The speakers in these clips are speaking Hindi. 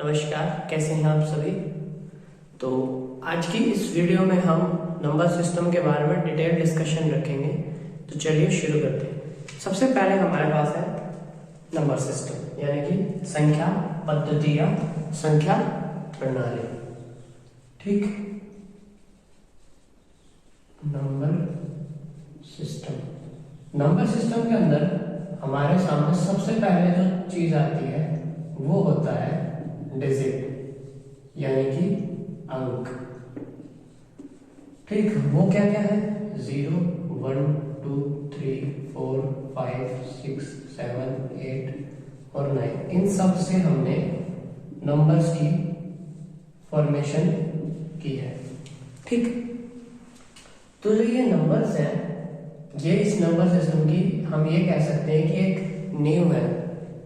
नमस्कार, कैसे हैं आप सभी। तो आज की इस वीडियो में हम नंबर सिस्टम के बारे में डिटेल डिस्कशन रखेंगे। तो चलिए शुरू करते हैं। सबसे पहले हमारे पास है नंबर सिस्टम, यानी कि संख्या पद्धति या संख्या प्रणाली। ठीक, नंबर सिस्टम के अंदर हमारे सामने सबसे पहले जो चीज आती है वो होता है डिजिट, यानी कि अंक। ठीक, वो क्या क्या है? 0, 1, 2, 3, 4, 5, 6, 7, 8 और 9। इन सब से हमने नंबर्स की फॉर्मेशन की है। ठीक, तो जो ये नंबर्स हैं, ये इस नंबर सिस्टम की हम ये कह सकते हैं कि एक नींव है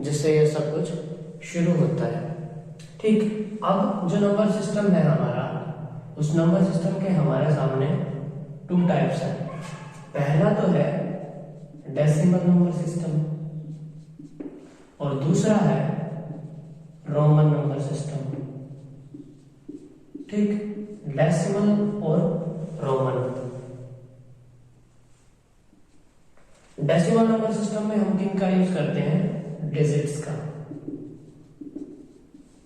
जिससे ये सब कुछ शुरू होता है। ठीक, अब जो नंबर सिस्टम है हमारा, उस नंबर सिस्टम के हमारे सामने 2 टाइप्स हैं। पहला तो है डेसिमल नंबर सिस्टम और दूसरा है रोमन नंबर सिस्टम। ठीक, डेसिमल और रोमन। डेसिमल नंबर सिस्टम में हम किन का यूज करते हैं? डिजिट्स का।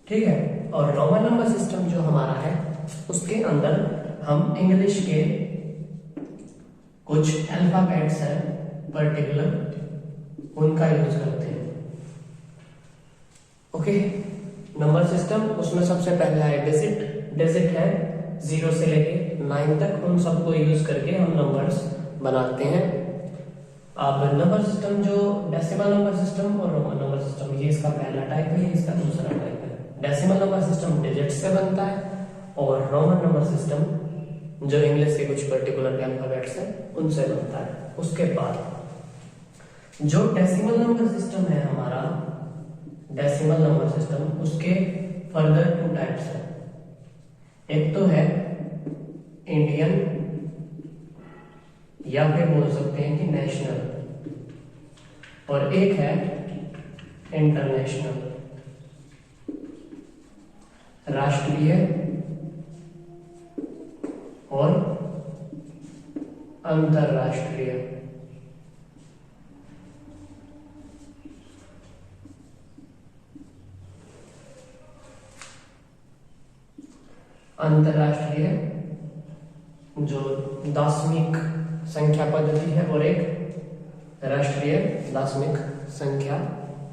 ठीक है, और रोमन नंबर सिस्टम जो हमारा है उसके अंदर हम इंग्लिश के कुछ अल्फाबेट्स हैं पर्टिकुलर, उनका यूज करते हैं। ओके, नंबर सिस्टम, उसमें सबसे पहला है डिजिट है 0 से लेके 9 तक, उन सबको यूज करके हम नंबर्स बनाते हैं। अब नंबर सिस्टम जो डेसिमल नंबर सिस्टम और रोमन नंबर सिस्टम, ये इसका पहला टाइप है, इसका दूसरा टाइप है। डेसिमल नंबर सिस्टम डिजिट से बनता है और रोमन नंबर सिस्टम जो इंग्लिश के कुछ पर्टिकुलर अल्फाबेट्स हैं उनसे बनता है। उसके बाद जो डेसिमल नंबर सिस्टम है हमारा, डेसिमल नंबर सिस्टम, उसके फर्दर 2 टाइप्स हैं। एक तो है इंडियन, या फिर बोल सकते हैं कि नेशनल, और एक है इंटरनेशनल, राष्ट्रीय और अंतरराष्ट्रीय। अंतरराष्ट्रीय जो दाशमिक संख्या पद्धति है और एक राष्ट्रीय दाशमिक संख्या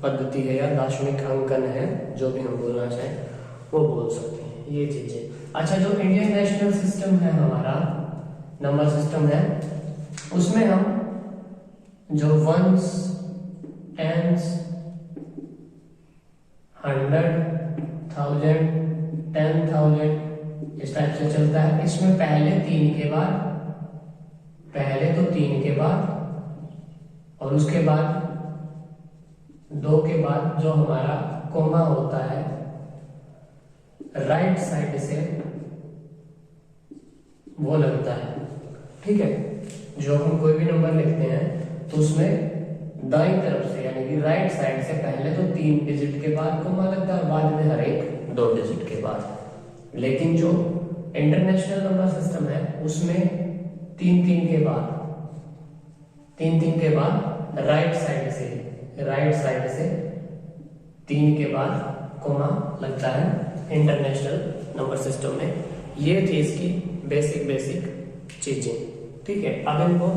पद्धति है या दाशमिक अंकन है, जो भी हम बोलना चाहें वो बोल सकते हैं ये चीजें। अच्छा, जो इंडियन नेशनल सिस्टम है हमारा, नंबर सिस्टम है, उसमें हम जो 1s, 10s, 100, 1000, 10,000 इस टाइप से चलता है। इसमें पहले तो 3 के बाद और उसके बाद 2 के बाद जो हमारा कोमा होता है राइट साइड से वो लगता है। ठीक है, जो हम कोई भी नंबर लिखते हैं तो उसमें दाईं तरफ से यानी कि राइट साइड से पहले तो 3 डिजिट के बाद कोमा लगता है और बाद में हर एक 2 डिजिट के बाद। लेकिन जो इंटरनेशनल नंबर सिस्टम है उसमें 3 के बाद राइट साइड से 3 के बाद कोमा लगता है इंटरनेशनल नंबर सिस्टम में। ये थी इसकी बेसिक चीजें। ठीक है, अब इनको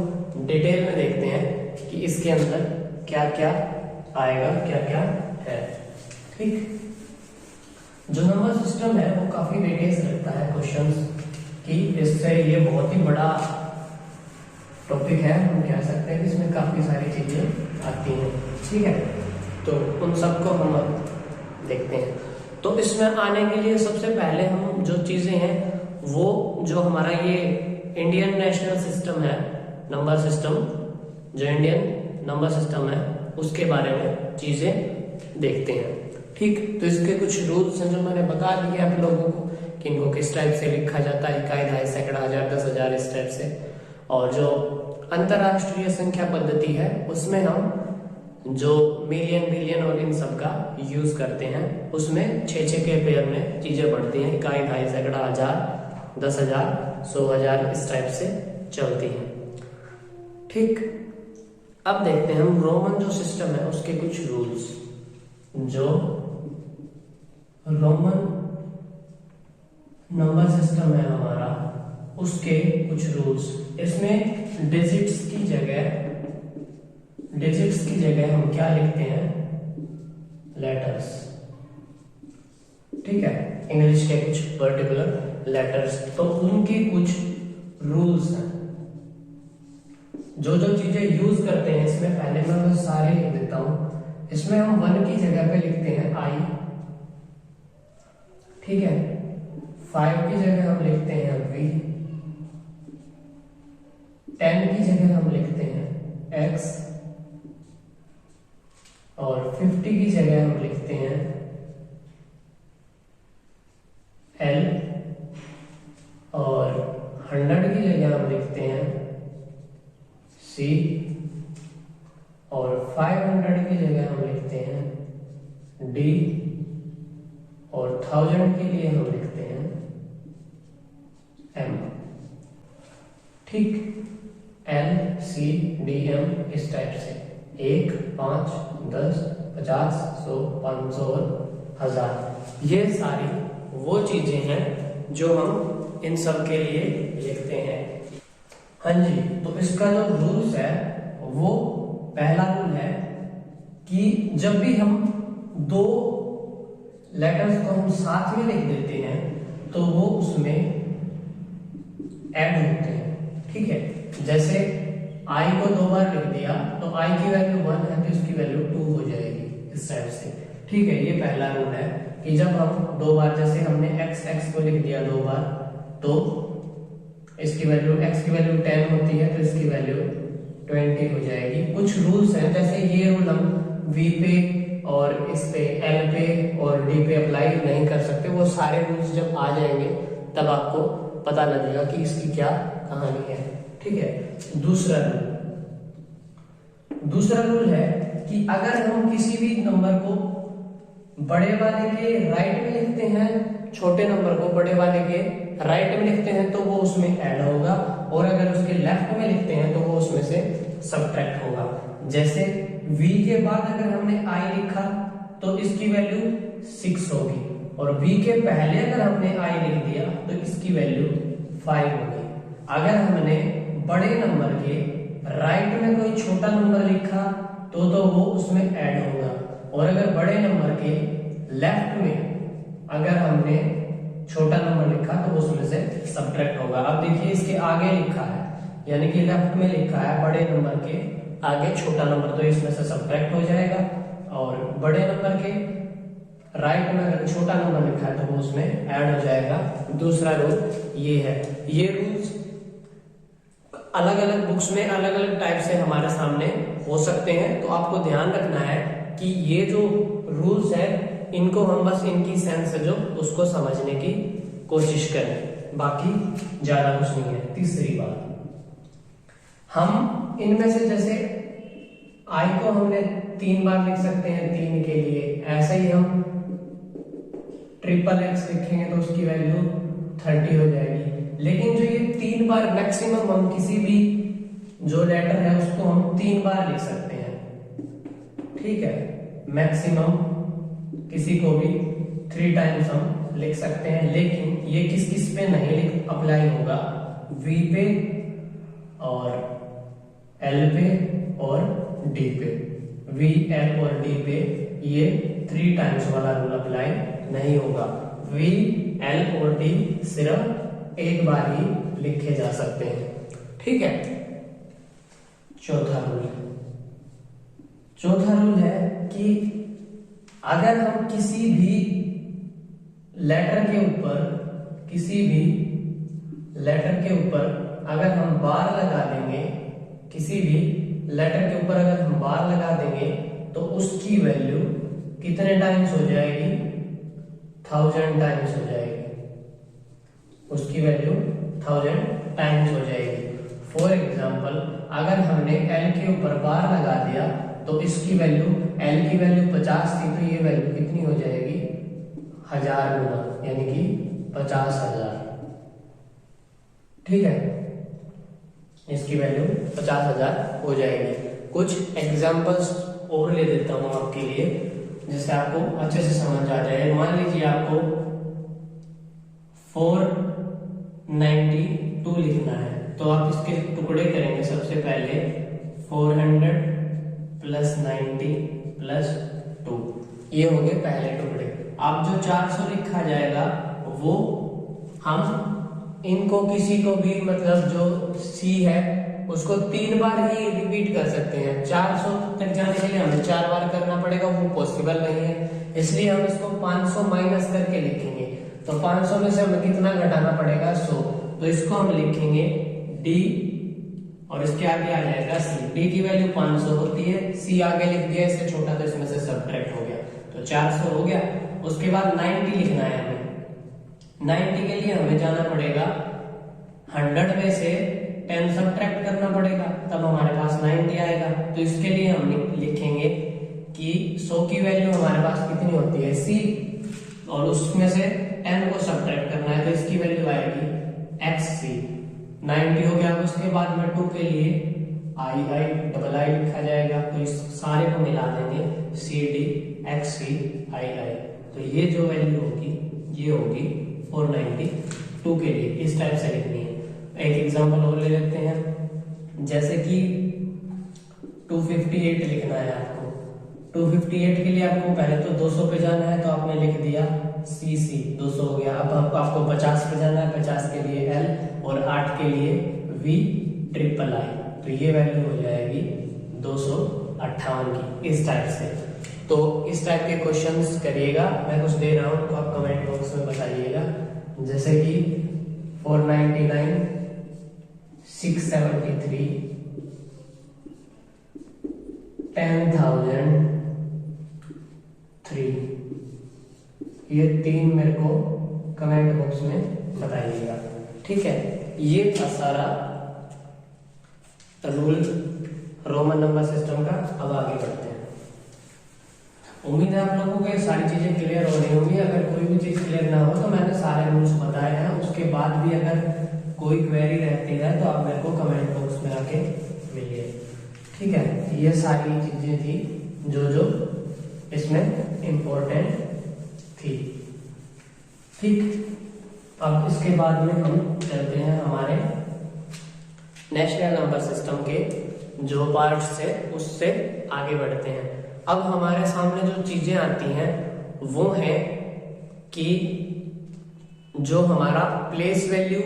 डिटेल में देखते हैं कि इसके अंदर क्या क्या आएगा, क्या क्या है। ठीक, जो नंबर सिस्टम है वो काफी वेटेज रखता है क्वेश्चंस की, इससे ये बहुत ही बड़ा टॉपिक है, हम कह सकते हैं कि इसमें काफी सारी चीजें आती हैं। ठीक है, तो उन सबको हम देखते हैं। तो इसमें आने के लिए सबसे पहले हम जो चीजें हैं वो जो हमारा ये इंडियन नेशनल सिस्टम है, नंबर सिस्टम, जो इंडियन नंबर सिस्टम है उसके बारे में चीजें देखते हैं। ठीक, तो इसके कुछ रूल्स हैं जो मैंने बता दिए आप लोगों को कि इनको किस टाइप से लिखा जाता है, इकाई, दहाई, सैकड़ा, हजार, 10,000 इस टाइप से। और जो अंतरराष्ट्रीय संख्या पद्धति है उसमें हम जो मिलियन बिलियन और इन सब का यूज करते हैं, उसमें 6-6 के पेयर में चीजें बढ़ती हैं, इकाई, ढाई, सैकड़ा, हजार, 10,000, 100,000 इस टाइप से चलती हैं। ठीक, अब देखते हैं हम रोमन जो सिस्टम है उसके कुछ रूल्स। जो रोमन नंबर सिस्टम है हमारा, उसके कुछ रूल्स। इसमें डिजिट्स की जगह हम क्या लिखते हैं? लेटर्स। ठीक है, इंग्लिश के कुछ पर्टिकुलर लेटर्स, तो उनके कुछ रूल्स हैं। जो जो चीजें यूज करते हैं इसमें, पहले मैं सारे लिख देता हूं। इसमें हम 1 की जगह पे लिखते हैं आई, ठीक है। 5 की जगह हम लिखते हैं वी, 10 की जगह हम लिखते हैं एक्स, और 50 की जगह हम लिखते हैं एल, और 100 की जगह हम लिखते हैं सी, और 500 की जगह हम लिखते हैं डी, और 1000 के लिए हम लिखते हैं एम। ठीक, एल, सी, डी, एम इस टाइप से 1, 5, 10, 50, 100, 500 और 1000। ये सारी वो चीजें हैं जो हम इन सब के लिए लिखते हैं। हाँ जी, तो इसका जो रूल्स है वो पहला रूल है कि जब भी हम 2 लेटर्स को हम साथ में लिख देते हैं तो वो उसमें ऐड होते हैं। ठीक है, जैसे आई को 2 बार लिख दिया तो आई की वैल्यू 1 है तो इसकी वैल्यू 2 हो जाएगी इस टाइप से। ठीक है, ये पहला रूल है कि जब हम 2 बार, जैसे हमने x को लिख दिया 2 बार, तो इसकी वैल्यू, x की वैल्यू 10 होती है तो इसकी वैल्यू 20 हो जाएगी। कुछ रूल्स हैं, जैसे ये रूल हम v पे और इस पे l पे और d पे अप्लाई नहीं कर सकते। वो सारे रूल्स जब आ जाएंगे तब आपको पता लगेगा कि इसकी क्या कहानी है। ठीक है, दूसरा रूल है कि अगर हम किसी भी नंबर को बड़े वाले के राइट में लिखते हैं, छोटे नंबर को बड़े वाले के राइट में लिखते हैं तो वो उसमें ऐड होगा, और अगर उसके लेफ्ट में लिखते हैं तो वो उसमें से सब्ट्रैक्ट होगा। जैसे v के बाद अगर हमने i लिखा तो इसकी वैल्यू 6 होगी, और v के पहले अगर हमने i लिख दिया तो इसकी वैल्यू 5 होगी। अगर हमने बड़े नंबर के राइट में कोई छोटा नंबर लिखा तो वो उसमें ऐड होगा, और अगर बड़े नंबर के लेफ्ट में अगर हमने छोटा नंबर लिखा तो उसमें से सब्ट्रैक्ट होगा। अब देखिए इसके आगे लिखा है, यानी कि लेफ्ट में लिखा है बड़े नंबर के आगे छोटा नंबर, तो इसमें से सब्ट्रैक्ट हो जाएगा, और बड़े नंबर के राइट में अगर छोटा नंबर लिखा है तो वो उसमें ऐड हो जाएगा। दूसरा रूल ये है। ये रूल्स अलग अलग बुक्स में अलग अलग टाइप से हमारे सामने हो सकते हैं, तो आपको ध्यान रखना है कि ये जो रूल्स है इनको हम बस इनकी सेंस जो उसको समझने की कोशिश करें, बाकी ज्यादा कुछ नहीं है। तीसरी बात, हम इनमें से जैसे आई को हमने 3 बार लिख सकते हैं 3 के लिए, ऐसे ही हम XXX लिखेंगे तो उसकी वैल्यू 30 हो जाएगी। लेकिन जो ये 3 बार मैक्सिमम हम किसी भी जो लेटर है उसको हम 3 बार लिख सकते हैं। ठीक है, मैक्सिमम किसी को भी 3 टाइम्स हम लिख सकते हैं, लेकिन ये किस किस पे नहीं अप्लाई होगा? V पे और L पे और D पे। V, L और D पे ये 3 टाइम्स वाला रूल अप्लाई नहीं होगा। V, L और D सिर्फ एक बार ही लिखे जा सकते हैं। ठीक है, चौथा रूल है कि अगर हम किसी भी लेटर के ऊपर अगर हम बार लगा देंगे, किसी भी लेटर के ऊपर अगर हम बार लगा देंगे तो उसकी वैल्यू कितने टाइम्स हो जाएगी? 1000 टाइम्स हो जाएगी। उसकी वैल्यू 1000 टाइम्स हो जाएगी। फॉर एग्जाम्पल, अगर हमने L के ऊपर बार लगा दिया तो इसकी वैल्यू L की वैल्यू 50 थी, तो ये वैल्यू कितनी हो जाएगी 1000 गुना, यानी कि 50,000। ठीक है, इसकी वैल्यू 50,000 हो जाएगी। कुछ एग्जांपल्स और ले देता हूं आपके लिए, जिससे आपको अच्छे से समझ आ जाए। मान लीजिए आपको 492 लिखना है, तो आप इसके टुकड़े करेंगे। सबसे पहले 400 प्लस 90 प्लस 2, ये हो गए पहले टुकड़े। अब जो 400 लिखा जाएगा वो हम इनको किसी को भी, मतलब जो C है उसको 3 बार ही रिपीट कर सकते हैं। 400 तक जाने के लिए हमें 4 बार करना पड़ेगा, वो पॉसिबल नहीं है, इसलिए हम इसको 500 माइनस करके लिखेंगे। तो 500 में से हमें कितना घटाना पड़ेगा 100, तो इसको हम लिखेंगे D और इसके आगे आ जाएगा C। D की वैल्यू 500 होती है, C आगे लिख दिया, इससे छोटा तो इसमें से सब्ट्रैक्ट हो गया, तो 400 हो गया। उसके बाद 90 लिखना है हमें। 90 के लिए हमें जाना पड़ेगा 100 में से 10 सब्ट्रैक्ट करना पड़ेगा, तब हमारे पास 90 आएगा। तो इसके लिए हम लिखेंगे कि 100 की वैल्यू हमारे पास कितनी होती है C, और उसमें से 10 को सब्ट्रैक्ट करना है, तो इसकी वैल्यू आएगी XC। 90 हो गया। उसके बाद में 2 के लिए I लिखा जाएगा, तो इस सारे को मिला देंगे CD XC II। तो ये जो वैल्यू होगी ये होगी 492 के लिए। इस टाइप से लिखनी है। एक एग्जांपल और ले लेते हैं, जैसे कि 258 लिखना है आपको। 258 के लिए आपको पहले तो 200 पे जाना है, तो आपने लिख दिया CC 200 हो गया। अब आपको 50 पे जाना है, 50 के लिए L और 8 के लिए VIII, तो ये वैल्यू हो जाएगी 258 की। इस टाइप से, तो इस टाइप के क्वेश्चंस करिएगा। मैं कुछ दे रहा हूं तो आप कमेंट बॉक्स में बताइएगा, जैसे कि 499 673 10,003, ये 3 मेरे को कमेंट बॉक्स में बताइएगा। ठीक है, ये था सारा रूल रोमन नंबर सिस्टम का। अब आगे बढ़ते हैं। उम्मीद है आप लोगों को ये सारी चीजें क्लियर हो रही होंगी। अगर कोई भी चीज क्लियर ना हो तो मैंने सारे रूल्स बताए हैं, उसके बाद भी अगर कोई क्वेरी रहती है तो आप मेरे को कमेंट बॉक्स में आके मिलिए। ठीक है, ये सारी चीजें थी जो इसमें इम्पोर्टेंट थी। ठीक, अब इसके बाद में हम चलते हैं हमारे नेशनल नंबर सिस्टम के जो पार्ट्स है उससे आगे बढ़ते हैं। अब हमारे सामने जो चीजें आती हैं वो है कि जो हमारा प्लेस वैल्यू,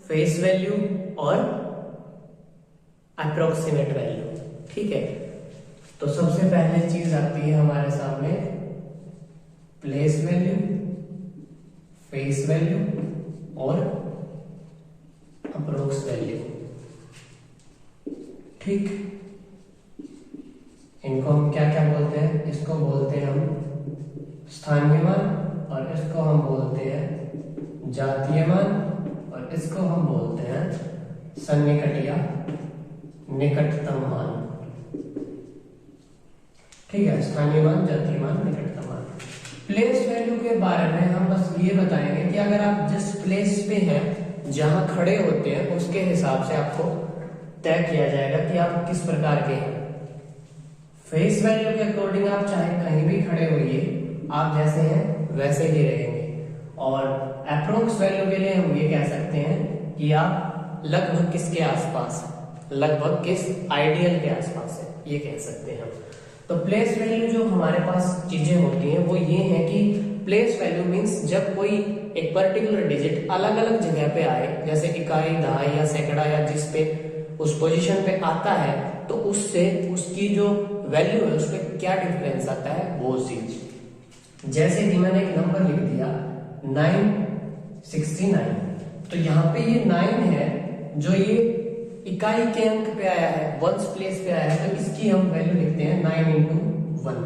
फेस वैल्यू और अप्रोक्सीमेट वैल्यू। ठीक है, तो सबसे पहले चीज आती है हमारे सामने प्लेस वैल्यू, फेस वैल्यू और अप्रोक्स वैल्यू। ठीक, इनको हम क्या क्या बोलते हैं? इसको बोलते हैं हम स्थानीय मान, और इसको हम बोलते हैं जातीय मान, और इसको हम बोलते हैं सन्निकट या निकटतम मान। ठीक है, स्थानीय मान, जातीय मान, निकटतम मान। प्लेस वैल्यू के बारे में हम बस ये बताएंगे कि अगर आप जिस प्लेस पे हैं, जहां खड़े होते हैं, उसके हिसाब से आपको तय किया जाएगा कि आप किस प्रकार के हैं। फेस वैल्यू के अकॉर्डिंग आप चाहे कहीं भी खड़े होइए, आप जैसे हैं वैसे ही रहेंगे। और अप्रोक्स वैल्यू के लिए हम ये कह सकते हैं कि आप लगभग किसके आसपास, लगभग किस आइडियल के आसपास है, ये कह सकते हैं हम। तो प्लेस वैल्यू जो हमारे पास चीजें होती हैं वो ये है कि प्लेस वैल्यू मीन्स जब कोई एक पर्टिकुलर डिजिट अलग अलग जगह पे आए, जैसे इकाई, दहाई या सैकड़ा, या जिस पे उस पोजीशन पे आता है, तो उससे उसकी जो वैल्यू है उसमें क्या डिफरेंस आता है वो चीज। जैसे कि मैंने एक नंबर लिख दिया 969, तो यहाँ पे ये 9 है जो ये इकाई के अंक पे आया है, वंस प्लेस पे आया है, तो इसकी हम वैल्यू लिखते हैं 9 × 1।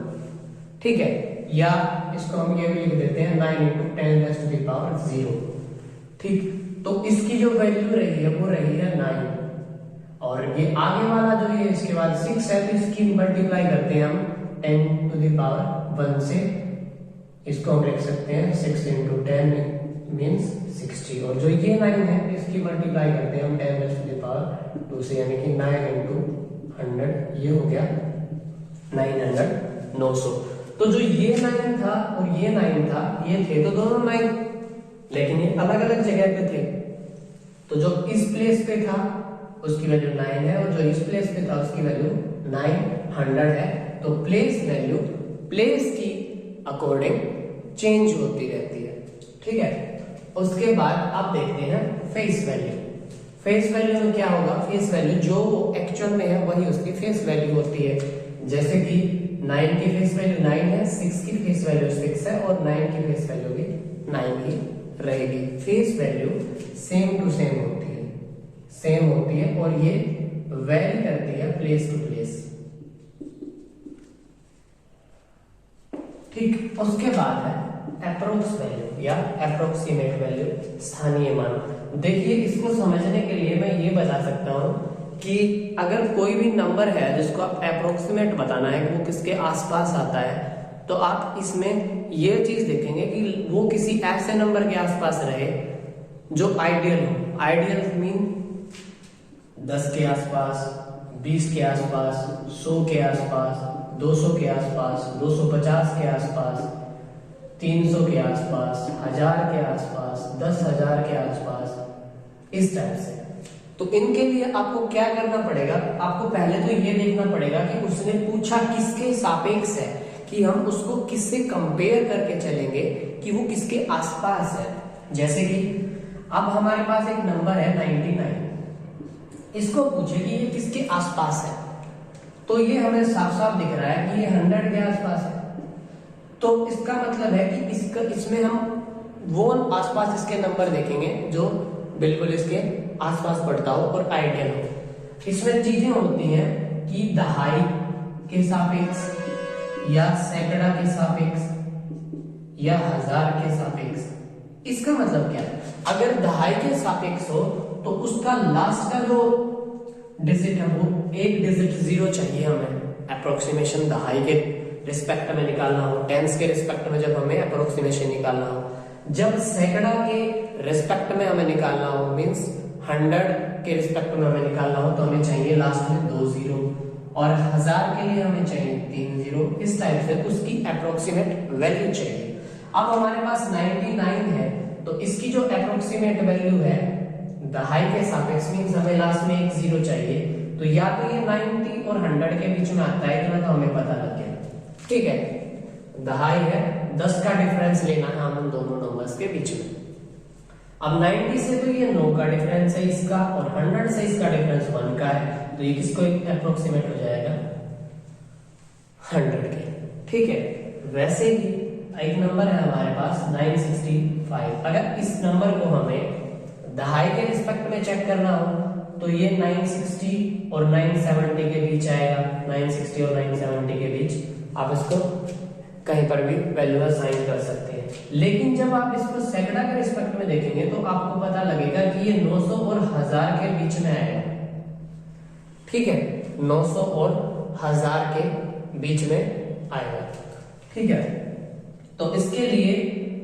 ठीक है, या इसको हम ये भी लिख देते हैं 9 × 10⁻�0। ठीक, तो इसकी जो वैल्यू रही है वो रही है 9, और ये आगे वाला जो है इसके बाद 6 6 है तो इसकी मल्टीप्लाई करते हैं हम 10 टू द पावर 1 से, इसको हम लिख सकते हैं 6 इंटू 10 मीन्स 60, और जो ये 9 है इसकी मल्टीप्लाई करते हैं हम 10 टू द पावर 2 से, यानी कि 9 इंटू 100, ये हो गया 900। तो जो ये 9 था और ये 9 था, ये थे तो दोनों 9, लेकिन ये अलग अलग जगह पे थे। तो जो इस प्लेस पे था उसकी वैल्यू 9 है, और जो इस प्लेस पे था उसकी वैल्यू 900 है। तो प्लेस वैल्यू प्लेस की अकॉर्डिंग चेंज होती रहती है, ठीक है। उसके बाद आप देखते हैं फेस वैल्यू। फेस वैल्यू में क्या होगा, फेस वैल्यू जो एक्चुअल में है वही उसकी फेस वैल्यू होती है। जैसे कि 9 की फेस वैल्यू 9 है, 6 की फेस वैल्यू 6 है, और 9 की फेस वैल्यू भी 9 ही रहेगी। Face value same to same होती है, सेम होती है, और ये वेरी करती है प्लेस टू प्लेस, ठीक। उसके बाद है अप्रोक्स वैल्यू या अप्रोक्सीमेट वैल्यू, स्थानीय मान। देखिए इसको समझने के लिए मैं ये बता सकता हूं कि अगर कोई भी नंबर है जिसको आप अप्रोक्सीमेट बताना है कि वो किसके आसपास आता है, तो आप इसमें ये चीज देखेंगे कि वो किसी ऐसे नंबर के आसपास रहे जो आइडियल हो। आइडियल मीन 10 के आसपास, 20 के आसपास, 100 के आसपास, 200 के आसपास, 250 के आसपास, 300 के आसपास, 1000 के आसपास, 10,000 के आसपास, इस टाइप से। तो इनके लिए आपको क्या करना पड़ेगा, आपको पहले तो ये देखना पड़ेगा कि उसने पूछा किसके सापेक्ष है, कि हम उसको किससे कंपेयर करके चलेंगे कि वो किसके आसपास है। जैसे कि अब हमारे पास एक नंबर है 99, इसको पूछे कि ये किसके आसपास है, तो ये हमें साफ साफ दिख रहा है कि ये 100 के आसपास है। तो इसका मतलब है कि इसमें हम वो आसपास इसके नंबर देखेंगे जो बिल्कुल इसके आसपास पड़ता हो और आइडियल हो। इसमें चीजें होती हैं कि दहाई के सापेक्ष या सैकड़ा के सापेक्ष या 1000 के सापेक्ष। इसका मतलब क्या है, अगर दहाई के सापेक्ष हो तो उसका लास्ट का जो डिजिट है वो एक डिजिट 0 चाहिए हमें अप्रोक्सीमेशन दहाई के रिस्पेक्ट में निकालना हो, टेंस के रिस्पेक्ट में जब हमें अप्रोक्सीमेशन निकालना हो। जब सैकड़ा के रिस्पेक्ट में हमें निकालना हो, मींस 100 के रिस्पेक्ट में हमें निकालना हो, तो हमें चाहिए लास्ट में 2 0, और 1000 के लिए हमें चाहिए 3 0। इस टाइप से उसकी अप्रोक्सीमेट वैल्यू चाहिए। अब हमारे पास 99 है, तो इसकी जो अप्रोक्सीमेट वैल्यू है दहाई के सापेक्ष मींस हमें लास्ट में एक 0 चाहिए। तो या तो ये 90 और 100 के बीच में आता है कि ना, तो हमें पता लग गया, ठीक है। दहाई है, 10 का डिफरेंस लेना है हम दोनों नंबर्स के बीच में। अब 90 से तो ये 9 का डिफरेंस है इसका, और 100 से इसका डिफरेंस 1 का है, तो ये किसको अप्रोक्सीमेट हो जाएगा 100 के, ठीक है। वैसे ही एक नंबर है हमारे पास 965। अगर इस नंबर को हमें दहाई के रिस्पेक्ट में चेक करना हो तो ये 960 और 970 के बीच आएगा। 960 और 970 के बीच आप इसको कहीं पर भी वैल्यू असाइन कर सकते हैं। लेकिन जब आप इसको सैकड़ा के रिस्पेक्ट में देखेंगे तो आपको पता लगेगा कि ये 900 और 1000 के बीच में आएगा, ठीक है। 900 और 1000 के बीच में आएगा, ठीक है। तो इसके लिए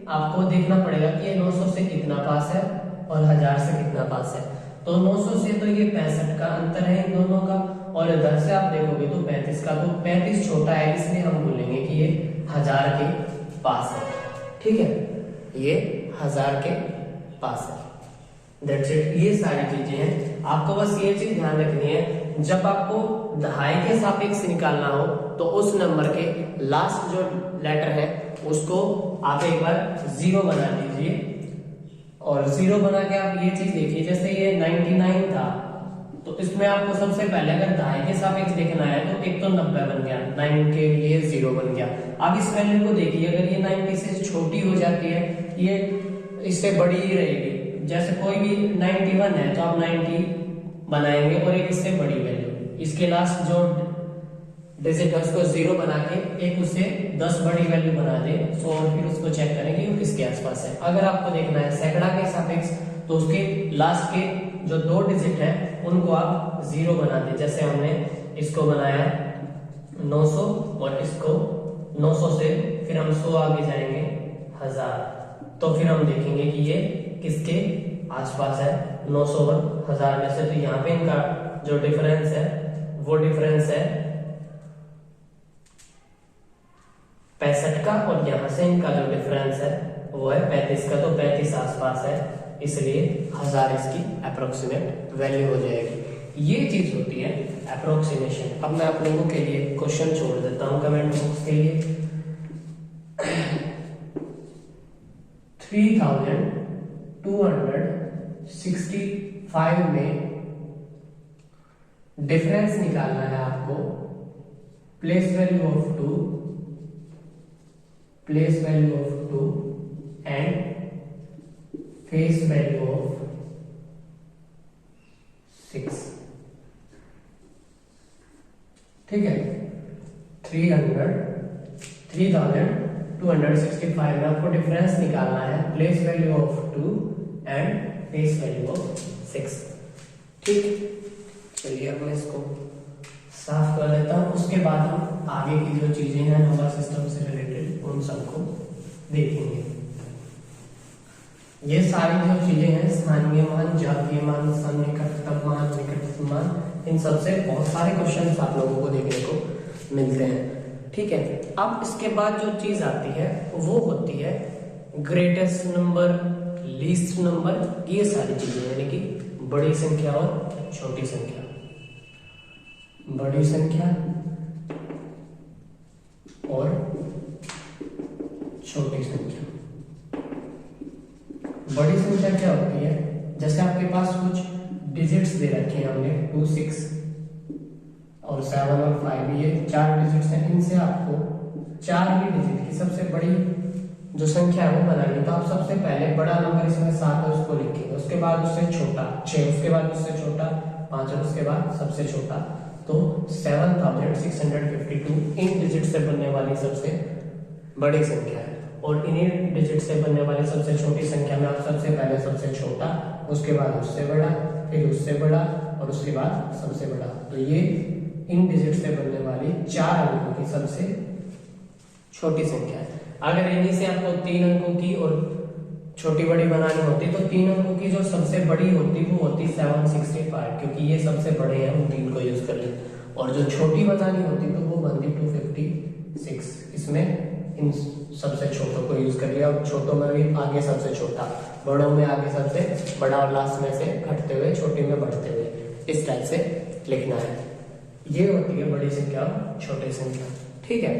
आपको देखना पड़ेगा कि ये 900 से कितना पास है और 1000 से कितना पास है। तो 900 से तो ये 65 का अंतर है इन दोनों का, और इधर से आप देखोगे तो 35 का। तो 35 छोटा है, इसलिए हम बोलेंगे कि ये 1000 के पास है, ठीक है। ये 1000 के पास है। That's it। ये सारी चीजें हैं, आपको बस ये चीज ध्यान रखनी है, जब आपको दहाई के सापेक्ष निकालना हो तो उस नंबर के लास्ट जो लेटर है उसको आप एक बार 0 बना दीजिए, और 0 बना के आप ये चीज देखिए, जैसे ये 99 था तो इसमें आपको सबसे पहले अगर दहाई के सापेक्ष देखना है तो एक तो 90 बन गया, 9 के लिए 0 बन गया। अब इस वैल्यू को देखिए, अगर ये 90 से छोटी हो जाती है, ये इससे बड़ी ही रहेगी। जैसे कोई भी 91 है तो आप 90 बनाएंगे और एक इससे बड़ी वैल्यू, इसके लास्ट जो डिजिट है उसको 0 बना के एक उसे 10 बड़ी वैल्यू बना दे, सो और फिर उसको चेक करें कि वो किसके आसपास है। अगर आपको देखना है सैकड़ा के सापेक्ष तो उसके लास्ट के जो 2 डिजिट है उनको आप 0 बना दे, जैसे हमने इसको बनाया 900 और इसको 900 से फिर हम 100 आगे जाएंगे 1000, तो फिर हम देखेंगे कि ये किसके आसपास है 900 और 1000 में से। तो यहाँ पे इनका जो डिफरेंस है वो डिफरेंस है 65 का, और यहाँ से इनका जो डिफरेंस है वो है 35 का, तो 35 आसपास है, इसलिए 1000 इसकी अप्रोक्सीमेट वैल्यू हो जाएगी। ये चीज होती है अप्रोक्सीमेशन। अब मैं आप लोगों के लिए क्वेश्चन छोड़ देता हूं कमेंट बॉक्स के लिए। 3265 में डिफरेंस निकालना है आपको, place value of 2 and face value of 6। ठीक है, 3265 में आपको डिफरेंस निकालना है, place value of 2 and face value of 6। ठीक, चलिए अब मैं इसको साफ कर देता हूं। उसके बाद हम आगे की जो चीजें हैं नंबर सिस्टम से रिलेटेड उन सबको देखेंगे। ये सारी जो चीजें हैं, स्थानीय मान, जातीय मान, सन्निकटतम मान, निकटतम मान, इन सबसे बहुत सारे क्वेश्चंस आप लोगों को देखने को मिलते हैं। ठीक है, अब इसके बाद जो चीज आती है वो होती है ग्रेटेस्ट नंबर, लीस्ट नंबर, ये सारी चीजें, यानी कि बड़ी संख्या और छोटी संख्या। बड़ी संख्या और छोटी संख्या। बड़ी संख्या क्या होती है, जैसे आपके पास कुछ डिजिट्स दे रखे हैं हमने 2, 6 और 7 और 5, ये 4 डिजिट्स हैं। इनसे आपको 4 ही डिजिट की सबसे बड़ी जो संख्या है वो बनानी है। तो आप सबसे पहले बड़ा नंबर इसमें 7 है उसको लिखेंगे, उसके बाद उससे छोटा 6, उसके बाद उससे छोटा 5 और उसके बाद सबसे छोटा। तो 7652 इन डिजिट से बनने वाली सबसे बड़ी संख्या है, और इन्हीं डिजिट से बनने वाली सबसे छोटी संख्या में आप सबसे पहले सबसे छोटा, उसके बाद उससे बड़ा, फिर उससे बड़ा और उसके बाद सबसे बड़ा। तो ये इन डिजिट से बनने वाली 4 अंकों की सबसे छोटी संख्या है। अगर इन्हीं से आपको 3 अंकों की और छोटी बड़ी बनानी होती तो 3 अंकों की जो सबसे बड़ी होती वो होती 765, क्योंकि ये सबसे बड़े हैं, उन 3 को यूज कर ले। और जो छोटी बनानी होती तो वो बनती 256, इसमें इन सबसे छोटों को यूज कर लिया। और छोटों में भी आगे सबसे छोटा, बड़ों में आगे सबसे बड़ा और लास्ट में से घटते हुए छोटी में बढ़ते हुए, इस टाइप से लिखना है। ये होती है बड़ी संख्या और छोटी संख्या। ठीक है,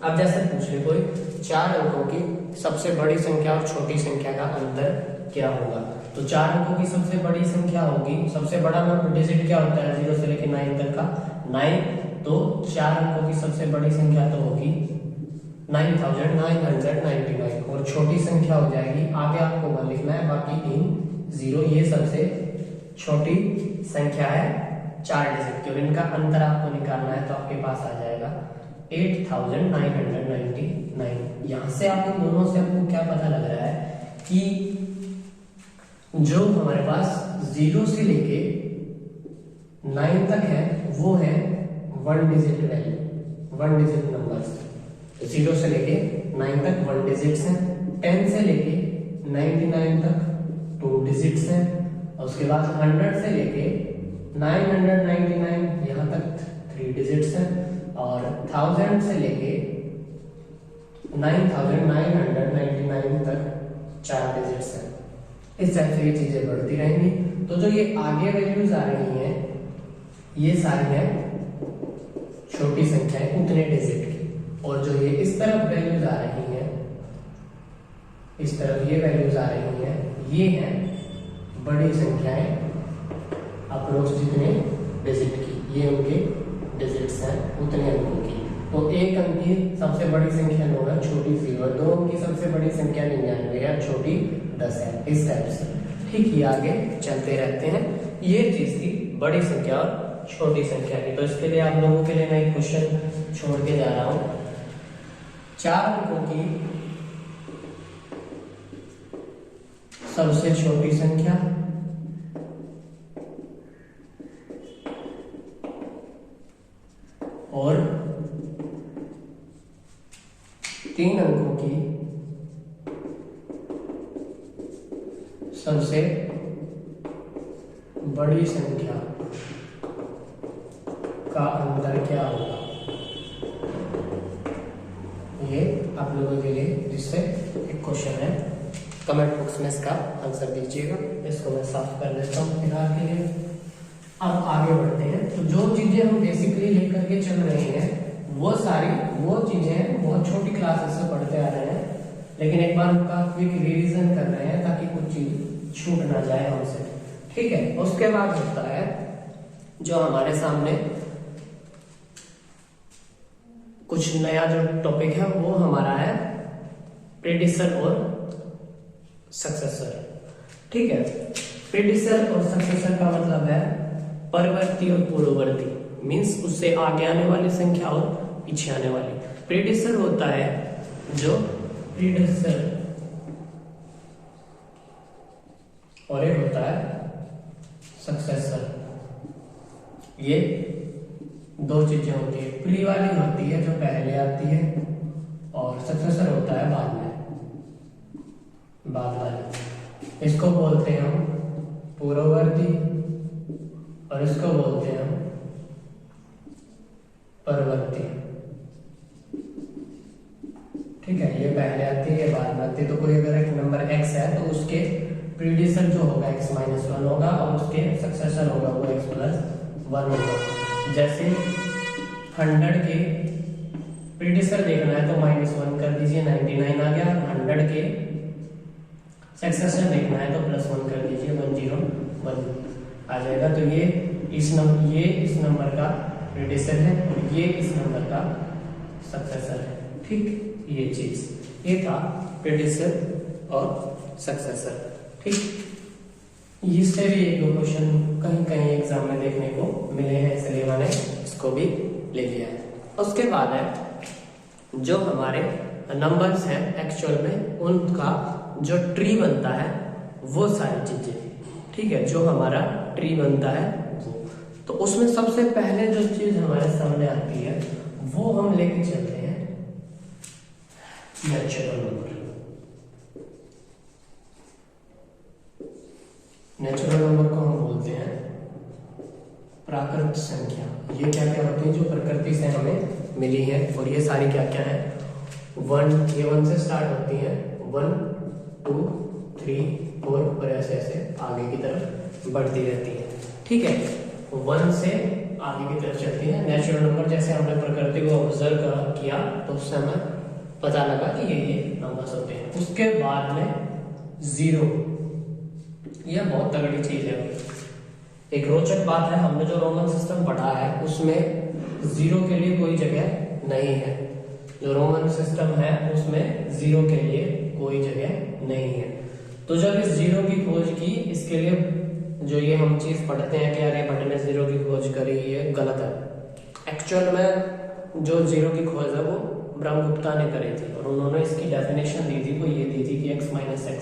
अब जैसे पूछ ले कोई 4 अंकों की सबसे बड़ी संख्या और छोटी संख्या का अंतर क्या होगा, तो 4 अंकों की सबसे बड़ी संख्या होगी, सबसे बड़ा नंबर डिजिट क्या होता है 0 से लेकर 9 तक का 9, तो 4 अंकों की सबसे बड़ी संख्या तो होगी 9999, और छोटी संख्या हो जाएगी, आगे आपको 1 लिखना है, बाकी 3 0। ये सबसे छोटी संख्या है 4 डिजिट की, और इनका अंतर आपको निकालना है, तो आपके पास आ जाएगा 8999। यहां से आपको दोनों से आपको क्या पता लग रहा है कि जो हमारे पास 0 से लेके 9 तक है वो है 1 डिजिट वैल्यू, 1 डिजिट नंबर्स। 0 से लेके 9 तक 1 डिजिट्स हैं, 10 से लेके 99 तक 2 डिजिट्स हैं, और उसके बाद 100 से लेके 999 यहाँ तक 3 डिजिट्स हैं, और 1000 से लेके 9999 तक 4 डिजिट्स हैं। इस टाइप से ये चीजें बढ़ती रहेंगी। तो जो ये आगे वैल्यूज आ रही हैं ये सारी हैं छोटी संख्याएं उतने डिजिट की, और जो ये इस तरफ वैल्यूज आ रही हैं, इस तरफ ये वैल्यूज आ रही हैं, ये हैं बड़ी संख्याएं अप्रोक्स जितने डिजिट की, ये उनके डिजिट्स हैं उतने अंकों की। तो 1 अंक की सबसे बड़ी संख्या 9 है, छोटी 0, 2 अंक की सबसे बड़ी संख्या 99 है, छोटी 10 है, इस टाइप से। ठीक, ये आगे चलते रहते हैं। ये चीज थी बड़ी संख्या और छोटी संख्या की। तो इसके लिए आप लोगों के लिए मैं एक क्वेश्चन छोड़ के जा रहा हूं। 4 अंकों की सबसे छोटी संख्या और 3 अंकों की सबसे बड़ी संख्या का अंतर क्या होगा। ये आप लोगों के लिए जिससे एक क्वेश्चन है, कमेंट बॉक्स में इसका आंसर दीजिएगा। इसको मैं साफ कर देता हूँ फिलहाल के लिए। अब आगे बढ़ते हैं। तो जो चीजें हम बेसिकली लेकर के चल रहे हैं वो सारी वो चीजें बहुत छोटी क्लासेस से पढ़ते आ रहे हैं, लेकिन एक बार उनका क्विक रिवीजन कर रहे हैं ताकि कुछ चीज छूट ना जाए हमसे। ठीक है, उसके बाद होता है जो हमारे सामने कुछ नया जो टॉपिक है वो हमारा है प्रेडिसर और सक्सेसर। ठीक है, प्रेडिसर और सक्सेसर का मतलब है परवर्ती और पूर्ववर्ती, मींस उससे आगे आने वाली संख्या और पीछे आने वाली। प्रेडिसर होता है जो प्रीडेसेसर और एक होता है सक्सेसर। ये दो चीजें होती है, प्री वाली होती है जो पहले आती है और सक्सेसर होता है बाद वाली। इसको बोलते हैं हम पूर्ववर्ती और इसको बोलते हैं हम परवर्ती। ठीक है, ये पहले आती है, बाद में आती है। तो कोई अगर एक नंबर x है तो उसके प्रीडिसर जो होगा x-1 होगा और उसके सक्सेसर होगा वो x+1 होगा। जैसे 100 के प्रीडिसर देखना है तो -1 कर दीजिए, 99 आ गया। 100 के सक्सेसर देखना है तो +1 कर दीजिए, 101 आ जाएगा। तो ये इस नंबर का प्रीडिसर है और ये इस नंबर का सक्सेसर है। ठीक, ये चीज ये था प्रेडिसर और सक्सेसर। ठीक, इससे भी एक दो क्वेश्चन कहीं कहीं एग्जाम में देखने को मिले हैं, इसलिए मैंने इसको भी ले लिया है। उसके बाद है जो हमारे नंबर्स हैं एक्चुअल में उनका जो ट्री बनता है वो सारी चीजें। ठीक है, जो हमारा ट्री बनता है वो, तो उसमें सबसे पहले जो चीज हमारे सामने आती है वो हम लेके चलते हैं नेचुरल नंबर। नेचुरल नंबर को हम बोलते हैं प्राकृत संख्या। ये क्या क्या होती है जो प्रकृति से हमें मिली है, और ये सारी क्या क्या है 1 से स्टार्ट होती है, 1 2 3 4 और ऐसे ऐसे आगे की तरफ बढ़ती रहती है। ठीक है, 1 से आगे की तरफ चलती है नेचुरल नंबर। जैसे हमने प्रकृति को ऑब्जर्व किया तो उससे हमें पता लगा कि ये नंबर्स होते हैं। उसके बाद में 0, यह बहुत तगड़ी चीज है। एक रोचक बात है, हमने जो रोमन सिस्टम पढ़ा है उसमें 0 के लिए कोई जगह नहीं है। जो रोमन सिस्टम है उसमें 0 के लिए कोई जगह नहीं है। तो जब इस 0 की खोज की, इसके लिए जो ये हम चीज पढ़ते हैं कि अरे भट्ट ने 0 की खोज करी, ये गलत है। एक्चुअल में जो 0 की खोज है वो ब्रह्मगुप्ता ने करी थी और उन्होंने इसकी डेफिनेशन दी थी, वो ये दी थी कि x-x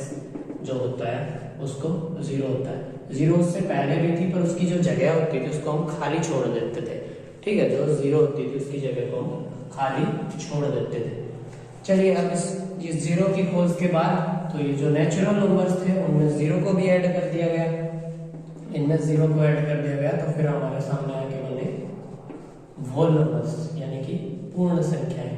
जो होता है उसको 0 होता है। 0 उससे पहले भी थी पर उसकी जो जगह होती थी उसको हम खाली छोड़ देते थे। ठीक है, जो 0 होती थी उसकी जगह को हम खाली छोड़ देते थे। चलिए, अब इस 0 की खोज के बाद तो ये जो नेचुरल नंबर्स थे उनमें 0 को भी ऐड कर दिया गया, इनमें 0 को ऐड कर दिया गया, तो फिर हमारे सामने आके बने होल नंबर्स यानी कि पूर्ण संख्याएं।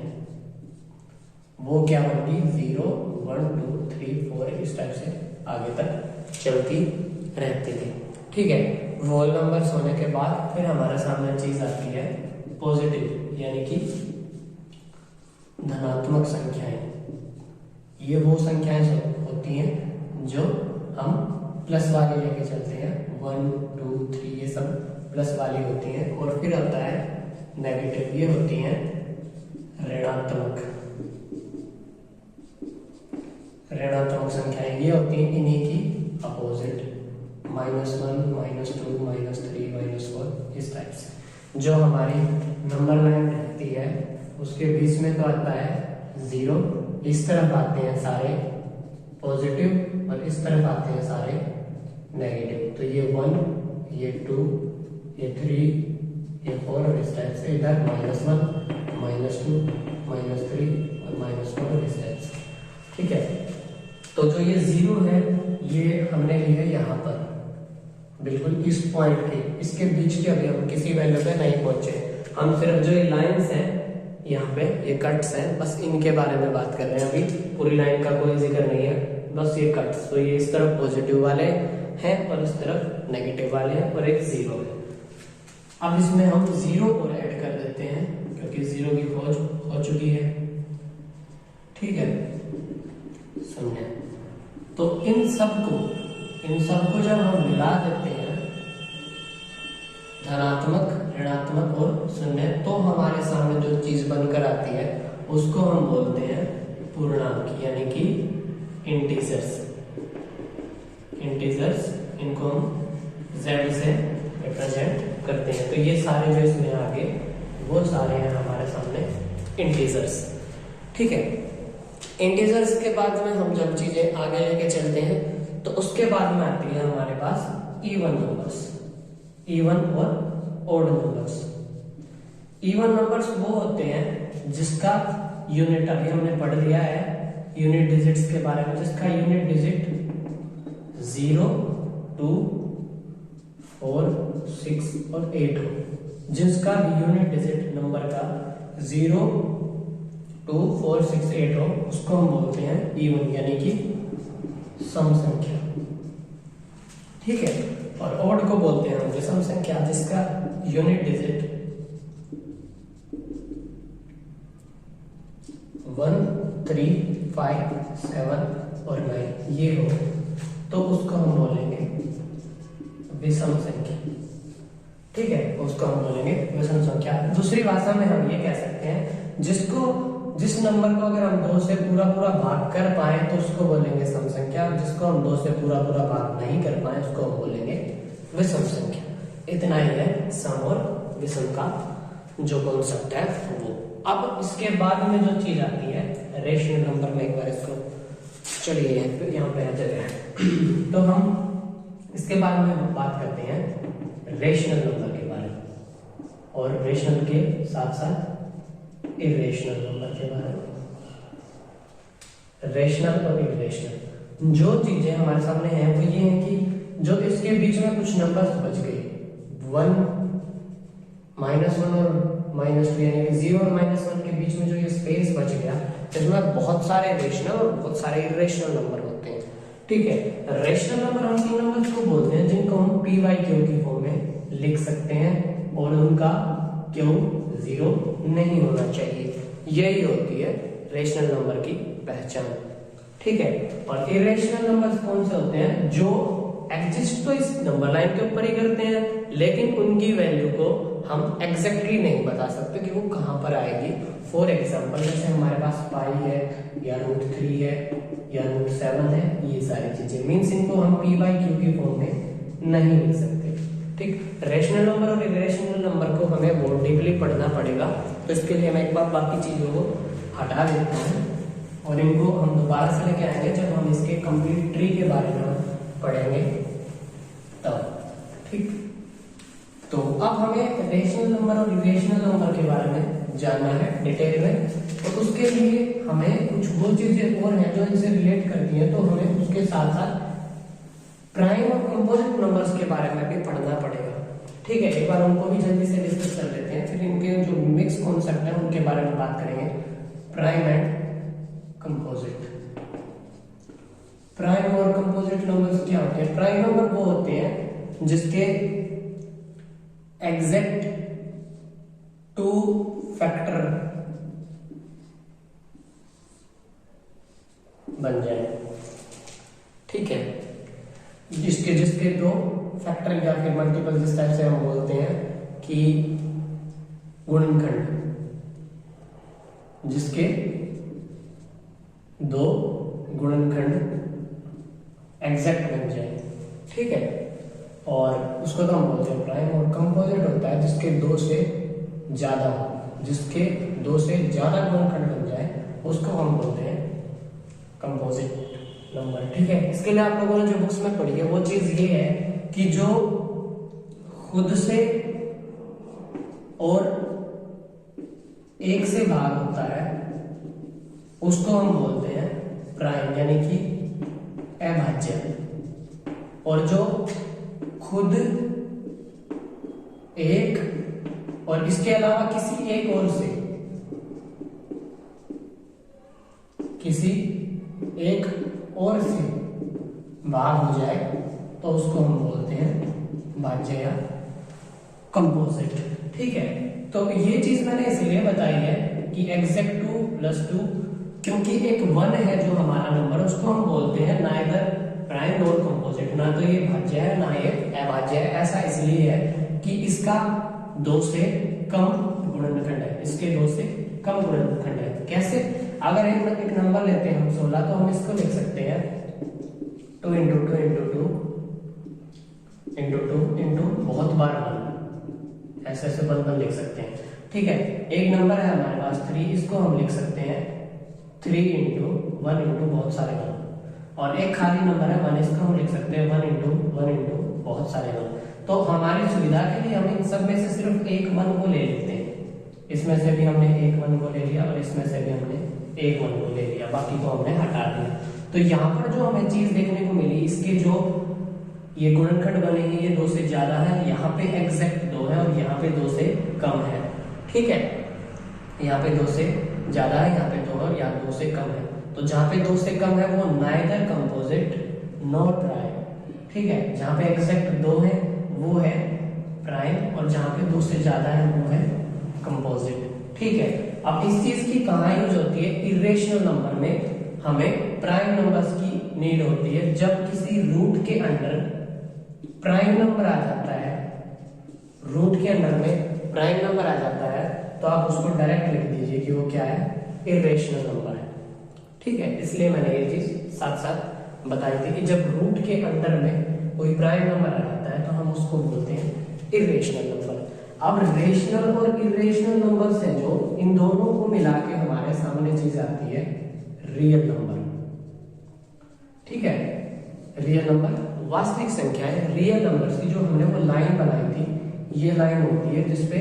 वो क्या बनती 0 1 2 3 4 इस टाइप से आगे तक चलती रहती थी। ठीक है, होल नंबर्स होने के बाद फिर हमारे सामने चीज आती है पॉजिटिव यानी कि धनात्मक संख्याएं। ये वो संख्याएं होती हैं जो हम प्लस वाली लेके चलते हैं, 1 2 3 ये सब प्लस वाली होती हैं। और फिर आता है नेगेटिव, ये होती हैं ऋणात्मक संख्याएं। ये होती हैं इन्हीं की अपोजिट, -1 -2 -3 -4 इस टाइप से। जो हमारी नंबर लाइन रहती है उसके बीच में तो आता है 0, इस तरफ आते हैं सारे पॉजिटिव और इस तरफ आते हैं सारे नेगेटिव। तो ये 1 ये 2 ये 3 ये 4 और इस टाइप से इधर -1 -2 -3 और -4 और इस टाइप से। ठीक है, तो जो ये 0 है ये हमने लिया यहाँ पर बिल्कुल इस पॉइंट के, इसके बीच के अभी हम किसी वैल्यू पे नहीं पहुंचे। हम सिर्फ जो ये लाइंस हैं यहाँ पे ये कट्स हैं, बस इनके बारे में बात कर रहे हैं। अभी पूरी लाइन का कोई जिक्र नहीं है, बस ये कट्स। तो ये इस तरफ पॉजिटिव वाले हैं और इस तरफ नेगेटिव वाले हैं और एक 0 है। अब इसमें हम 0 और ऐड कर देते हैं क्योंकि 0 की खोज हो चुकी है। ठीक है, समझे? तो इन सबको जब हम मिला देते हैं धनात्मक, ऋणात्मक और शून्य, तो हमारे सामने जो चीज बनकर आती है उसको हम बोलते हैं पूर्णांक, यानी कि इंटीजर्स। इनको हम z से रिप्रेजेंट करते हैं। तो ये सारे जो इसमें आगे वो सारे हैं हमारे सामने इंटीजर्स। ठीक है, इंटीजर्स के बाद में हम जब चीजें आगे लेके चलते हैं तो उसके बाद में आती है हमारे पास इवन नंबर्स, इवन और ओड नंबर्स। इवन नंबर्स वो होते हैं जिसका यूनिट, अभी हमने पढ़ लिया है यूनिट डिजिट्स के बारे में, जिसका यूनिट डिजिट 0, 2, 4, 6 और 8 हो। जिसका यूनिट डिजिट नंबर का 0, 2, 4, 6, 8 हो, उसको हम बोलते हैं इवन, यानी कि सम संख्या। ठीक है, और ओड को बोलते हैं हम विषम संख्या, जिसका यूनिट डिजिट 1, 3, 5, 7 और 9 ये हो, तो उसको हम बोलेंगे विषम संख्या। ठीक है, उसको हम बोलेंगे विषम संख्या। दूसरी भाषा में हम ये कह सकते हैं जिस नंबर को अगर हम 2 से पूरा भाग कर पाए तो उसको बोलेंगे सम संख्या, और जिसको हम 2 से पूरा भाग नहीं कर पाए उसको हम बोलेंगे विषम संख्या। इतना ही है सम और विषम का जो कॉन्सेप्ट है वो। अब इसके बाद में जो चीज आती है रेशनल नंबर में, एक बार इसको चलिए यहाँ पे जगह है तो हम इसके बाद में बात करते हैं रेशनल नंबर के बारे में, और रेशनल के साथ साथ इरेशनल नंबर के बारे में। रेशनल और इरेशनल जो चीजें हमारे सामने हैं वो ये है कि जो इसके बीच में कुछ नंबर्स बच गए, 1, -1 और -2, यानी कि 0 और -1 के बीच में जो ये स्पेस बच गया, इसमें बहुत सारे रेशनल और बहुत सारे इरेशनल नंबर होते हैं। ठीक है, रेशनल नंबर हम तीन नंबर्स को बोलते हैं जिनको हम p/q की फॉर्म में लिख सकते हैं और उनका q 0 नहीं होना चाहिए। यही होती है रेशनल नंबर की पहचान। ठीक है, और इरेशनल नंबर्स कौन से होते हैं? जो एग्जिस्ट तो इस नंबर लाइन के ऊपर ही करते हैं, लेकिन उनकी वैल्यू को हम एग्जैक्टली नहीं बता सकते कि वो कहां पर आएगी। फॉर एग्जांपल जैसे हमारे पास पाई है या √3 है या √7 है, ये सारी चीजें मींस इनको हम p/q की फॉर्म में नहीं लिख सकते। ठीक, रेशनल नंबर और इरेशनल नंबर को हमें बहुत डीपली पढ़ना पड़ेगा, तो इसके लिए मैं एक बार बाकी चीजों को हटा देता हूँ और इनको हम दोबारा से लेके आएंगे जब हम इसके कंप्लीट ट्री के बारे में पढ़ेंगे तब। ठीक, तो अब हमें रेशनल नंबर और इरेशनल नंबर के बारे में जानना है डिटेल में, तो उसके लिए हमें कुछ वो चीजें और हैं जो इनसे रिलेट करती हैं, तो हमें उसके साथ साथ प्राइम और कंपोजिट नंबर्स के बारे में भी पढ़ना पड़ेगा। ठीक है, एक बार उनको भी जल्दी से डिस्कस कर लेते हैं, फिर इनके जो मिक्स कॉन्सेप्ट है उनके बारे में बात करेंगे। Prime and composite. प्राइम और कंपोजिट नंबर्स क्या होते हैं? प्राइम नंबर वो होते हैं जिसके एग्जैक्ट 2 फैक्टर बन जाए। ठीक है, जिसके 2 फैक्टर या फिर मल्टीपल, जिस टाइप से हम बोलते हैं कि गुणनखंड, जिसके 2 गुणनखंड एग्जैक्ट बन जाए। ठीक है, और उसको तो हम बोलते हैं प्राइम। और कंपोजिट होता है जिसके 2 से ज्यादा गुणनखंड बन जाए, उसको हम बोलते हैं कंपोजिट नंबर। ठीक है, इसके लिए आप लोगों ने जो बुक्स में पढ़ी है वो चीज ये है कि जो खुद से और 1 से भाग होता है उसको हम बोलते हैं प्राइम यानी कि अभाज्य। और जो खुद 1 और इसके अलावा किसी एक और से भाग हो जाए तो उसको हम बोलते हैं भाज्य या कंपोजिट। ठीक है, तो ये चीज मैंने इसलिए बताई है कि एग्जैक्ट 2 + 2, क्योंकि एक 1 है जो हमारा नंबर उसको हम बोलते हैं नाइदर प्राइम नॉर कंपोजिट, ना तो ये भाज्य है ना ये अभाज्य है। ऐसा इसलिए है कि इसका 2 से कम गुणनखंड है, इसके 2 से कम गुणनखंड है। कैसे? अगर एक नंबर लेते हैं हम 16, तो हम इसको लिख सकते हैं 2 × 2 × 2 × 2 × बहुत बार 1, ऐसे 1 लिख सकते हैं। ठीक है, एक नंबर है हमारे पास 3, इसको हम लिख सकते हैं 3 × 1 × बहुत सारे 1। और एक खाली नंबर है 1, इसको हम लिख सकते हैं 1 × 1 × बहुत सारे 1। तो हमारी सुविधा के लिए हम इन सब में से सिर्फ एक 1 को ले लेते हैं। इसमें से भी हमने एक 1 को ले लिया और इसमें से भी हमने एक 1 को ले लिया, बाकी को हमने हटा दिया। तो यहाँ पर जो हमें चीज देखने को मिली, इसके जो ये गुणनखंड बने हैं ये 2 से ज्यादा है, यहाँ पे एग्जैक्ट 2 है और यहाँ पे 2 से कम है। ठीक है, यहाँ पे 2 से ज्यादा है, यहाँ पे 2 और यहाँ 2 से कम है। तो जहाँ पे 2 से कम है वो नाइदर कंपोजिट नॉर प्राइम। ठीक है, जहाँ पे एग्जैक्ट 2 है वो है प्राइम और जहाँ पे 2 से ज्यादा है वो है कंपोजिट। ठीक है, अब इस चीज की कहाँ यूज होती है? इरेशनल नंबर में हमें प्राइम नंबर्स की नीड होती है। जब किसी रूट के अंदर प्राइम नंबर आ जाता है, रूट के अंदर में प्राइम नंबर आ जाता है, तो आप उसको डायरेक्ट लिख दीजिए कि वो क्या है? इरेशनल नंबर है। ठीक है, इसलिए मैंने ये चीज साथ साथ बताई थी कि जब रूट के अंदर में कोई प्राइम नंबर आ जाता है तो हम उसको बोलते हैं इरेशनल नंबर। अब रेशनल और इरेशनल नंबर्स हैं जो, इन दोनों को मिला के हमारे सामने चीज आती है रियल नंबर। ठीक है, रियल नंबर वास्तविक संख्या है। रियल नंबर्स की जो हमने वो लाइन बनाई थी, ये लाइन होती है जिसपे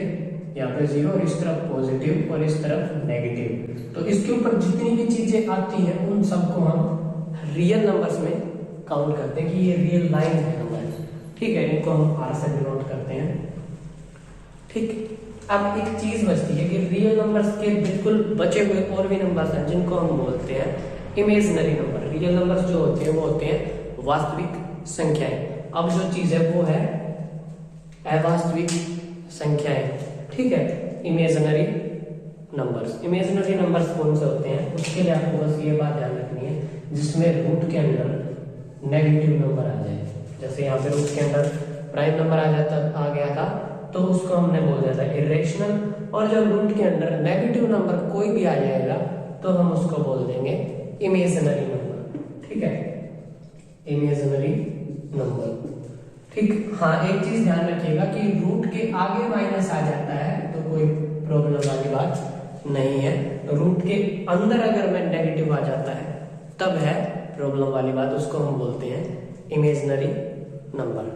यहाँ पे 0 और इस तरफ पॉजिटिव और इस तरफ नेगेटिव। तो इसके ऊपर जितनी भी चीजें आती हैं उन सबको हम रियल नंबर्स में काउंट करते हैं कि ये रियल लाइन है नंबर। ठीक है, इनको हम R से डिनोट करते हैं। ठीक, अब एक चीज बचती है कि रियल नंबर्स के बिल्कुल बचे हुए और भी नंबर्स हैं जिनको हम बोलते हैं इमेजिनरी नंबर। रियल नंबर्स जो होते हैं वो होते हैं वास्तविक संख्याएं। अब जो चीज है वो है अवास्तविक संख्याएं। ठीक है, इमेजिनरी नंबर्स। इमेजिनरी नंबर्स कौन से होते हैं? उसके लिए आपको बस ये बात ध्यान रखनी है जिसमें रूट के अंदर नेगेटिव नंबर आ जाए। जैसे यहाँ पे रूट के अंदर प्राइम नंबर आ गया था तो उसको हमने बोल दिया था इरेशनल, और जब रूट के अंदर नेगेटिव नंबर कोई भी आ जाएगा तो हम उसको बोल देंगे इमेजिनरी नंबर। ठीक है, इमेजिनरी नंबर। ठीक, हाँ एक चीज ध्यान रखिएगा कि रूट के आगे माइनस आ जाता है तो कोई प्रॉब्लम वाली बात नहीं है। रूट के अंदर अगर में नेगेटिव आ जाता है तब है प्रॉब्लम वाली बात, उसको हम बोलते हैं इमेजिनरी नंबर।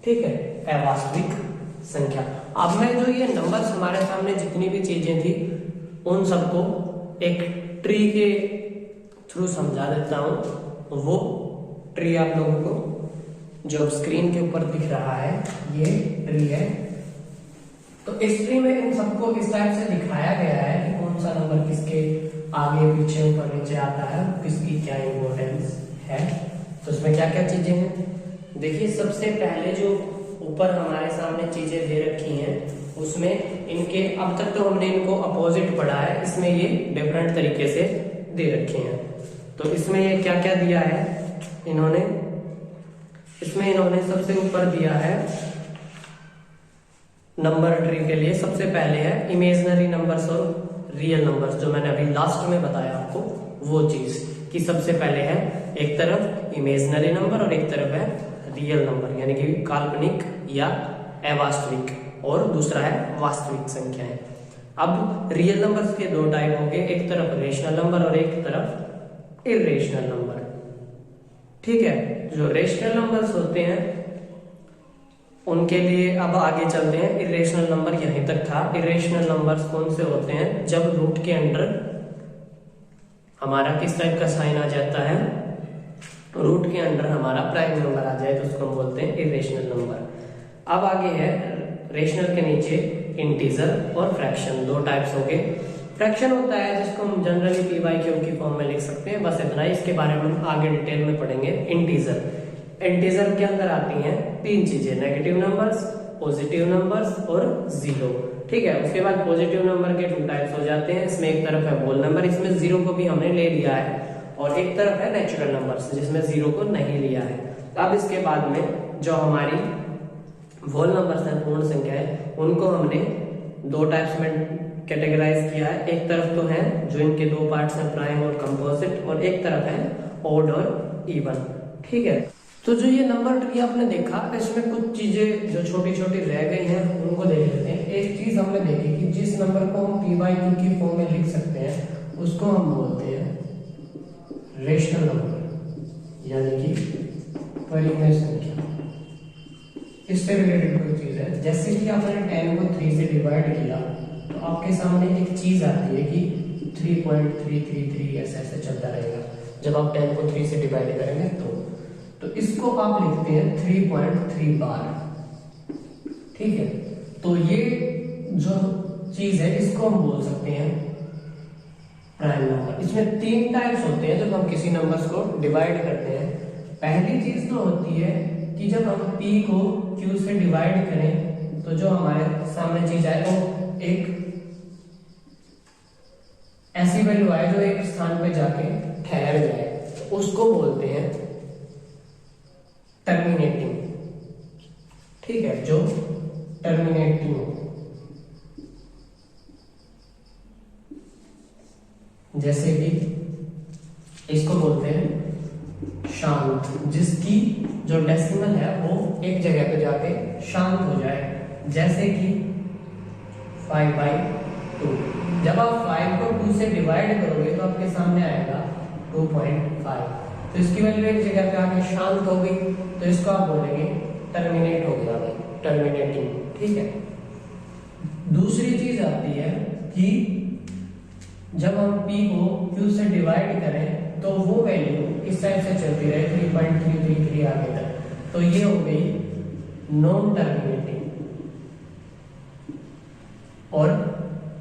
ठीक है, अवास्तविक संख्या। अब मैं जो ये नंबर्स हमारे सामने जितनी भी चीजें थी उन सबको एक ट्री के थ्रू समझा देता हूं। वो ट्री आप लोगों को जो स्क्रीन के ऊपर दिख रहा है ये ट्री है। तो इस ट्री में इन सबको इस टाइप से दिखाया गया है कि कौन सा नंबर किसके आगे पीछे ऊपर नीचे आता है, किसकी क्या इंपॉर्टेंस है। तो उसमें क्या क्या चीजें हैं देखिए। सबसे पहले जो ऊपर हमारे सामने चीजें दे रखी हैं उसमें इनके, अब तक तो हमने इनको अपोजिट पढ़ा है, इसमें ये डिफरेंट तरीके से दे रखे हैं। तो इसमें ये क्या क्या दिया है इन्होंने, इसमें इन्होंने सबसे ऊपर दिया है नंबर ट्री के लिए सबसे पहले है इमेजिनरी नंबर्स और रियल नंबर्स, जो मैंने अभी लास्ट में बताया आपको वो चीज कि सबसे पहले है एक तरफ इमेजिनरी नंबर और एक तरफ है रियल नंबर यानी कि काल्पनिक या अवास्तविक, और दूसरा है वास्तविक संख्याएं। अब रियल नंबर्स के 2 टाइप हो गए, एक तरफ रेशनल नंबर और एक तरफ इरेशनल नंबर। ठीक है, जो रेशनल नंबर्स होते हैं उनके लिए अब आगे चलते हैं। इरेशनल नंबर यहीं तक था। इरेशनल नंबर्स कौन से होते हैं? जब रूट के अंडर हमारा किस टाइप का साइन आ जाता है, रूट के अंडर हमारा प्राइम नंबर आ जाए तो उसको हम बोलते हैं इरेशनल नंबर। अब आगे है रेशनल के नीचे इंटीजर और फ्रैक्शन, दो टाइप्स हो गए। फ्रैक्शन होता है जिसको हम जनरली पी बाई क्यू की फॉर्म में लिख सकते हैं, बस इतना ही। इसके बारे में हम आगे डिटेल में पढ़ेंगे। इंटीजर के अंदर आती हैं तीन चीजें, नेगेटिव नंबर्स, पॉजिटिव नंबर्स और जीरो। ठीक है, उसके बाद पॉजिटिव नंबर के टू टाइप्स हो जाते हैं। इसमें एक तरफ है होल नंबर, इसमें जीरो को भी हमने ले लिया है, और एक तरफ है नेचुरल नंबर्स जिसमें जीरो को नहीं लिया है। अब इसके बाद में जो हमारी होल नंबर्स हैं, पूर्ण संख्या है, उनको हमने दो टाइप्स में कैटेगराइज किया है। एक तरफ तो है जो इनके दो पार्ट्स हैं, प्राइम और कंपोजिट, और एक तरफ है ऑड और इवन। ठीक है, तो जो ये नंबर ट्री आपने देखा, इसमें कुछ चीजें जो छोटी छोटी रह गई हैं उनको देख लेते हैं। एक चीज हमने देखी कि जिस नंबर को हम पी बाई क्यू की फॉर्म में लिख सकते हैं उसको हम बोलते हैं रेशनल नंबर, यानी कि परिमेय संख्या। इससे रिलेटेड कोई चीज है, जैसे कि आपने 10 को 3 से डिवाइड किया तो आपके सामने एक चीज आती है कि 3.333 ऐसे चलता रहेगा जब आप 10 को 3 से डिवाइड करेंगे तो इसको आप लिखते हैं 3.3 बार। ठीक है, तो ये जो चीज है इसको हम बोल सकते हैं प्राइम नंबर। इसमें तीन टाइप्स होते हैं जब हम किसी नंबर्स को डिवाइड करते हैं। पहली चीज तो होती है कि जब हम p को q से डिवाइड करें तो जो हमारे सामने चीज आए वो एक ऐसी वैल्यू आए जो एक स्थान पे जाके ठहर जाए, तो उसको बोलते हैं टर्मिनेटिंग। ठीक है, जो टर्मिनेटिंग हो, जैसे कि इसको बोलते हैं शांत, जिसकी जो डेसिमल है वो एक जगह पे जाके शांत हो जाए, जैसे कि 5/2। जब आप 5 को 2 से डिवाइड करोगे तो आपके सामने आएगा 2.5, तो इसकी वैल्यू एक जगह पे आके शांत हो गई, तो इसको आप बोलेंगे टर्मिनेट हो गया भाई, टर्मिनेटिंग। ठीक है, दूसरी चीज आती है कि जब हम p को q से डिवाइड करें तो वो वैल्यू इस साइड से चलती रहे 3.333 आगे तक, तो ये हो गई नॉन टर्मिनेटिंग। और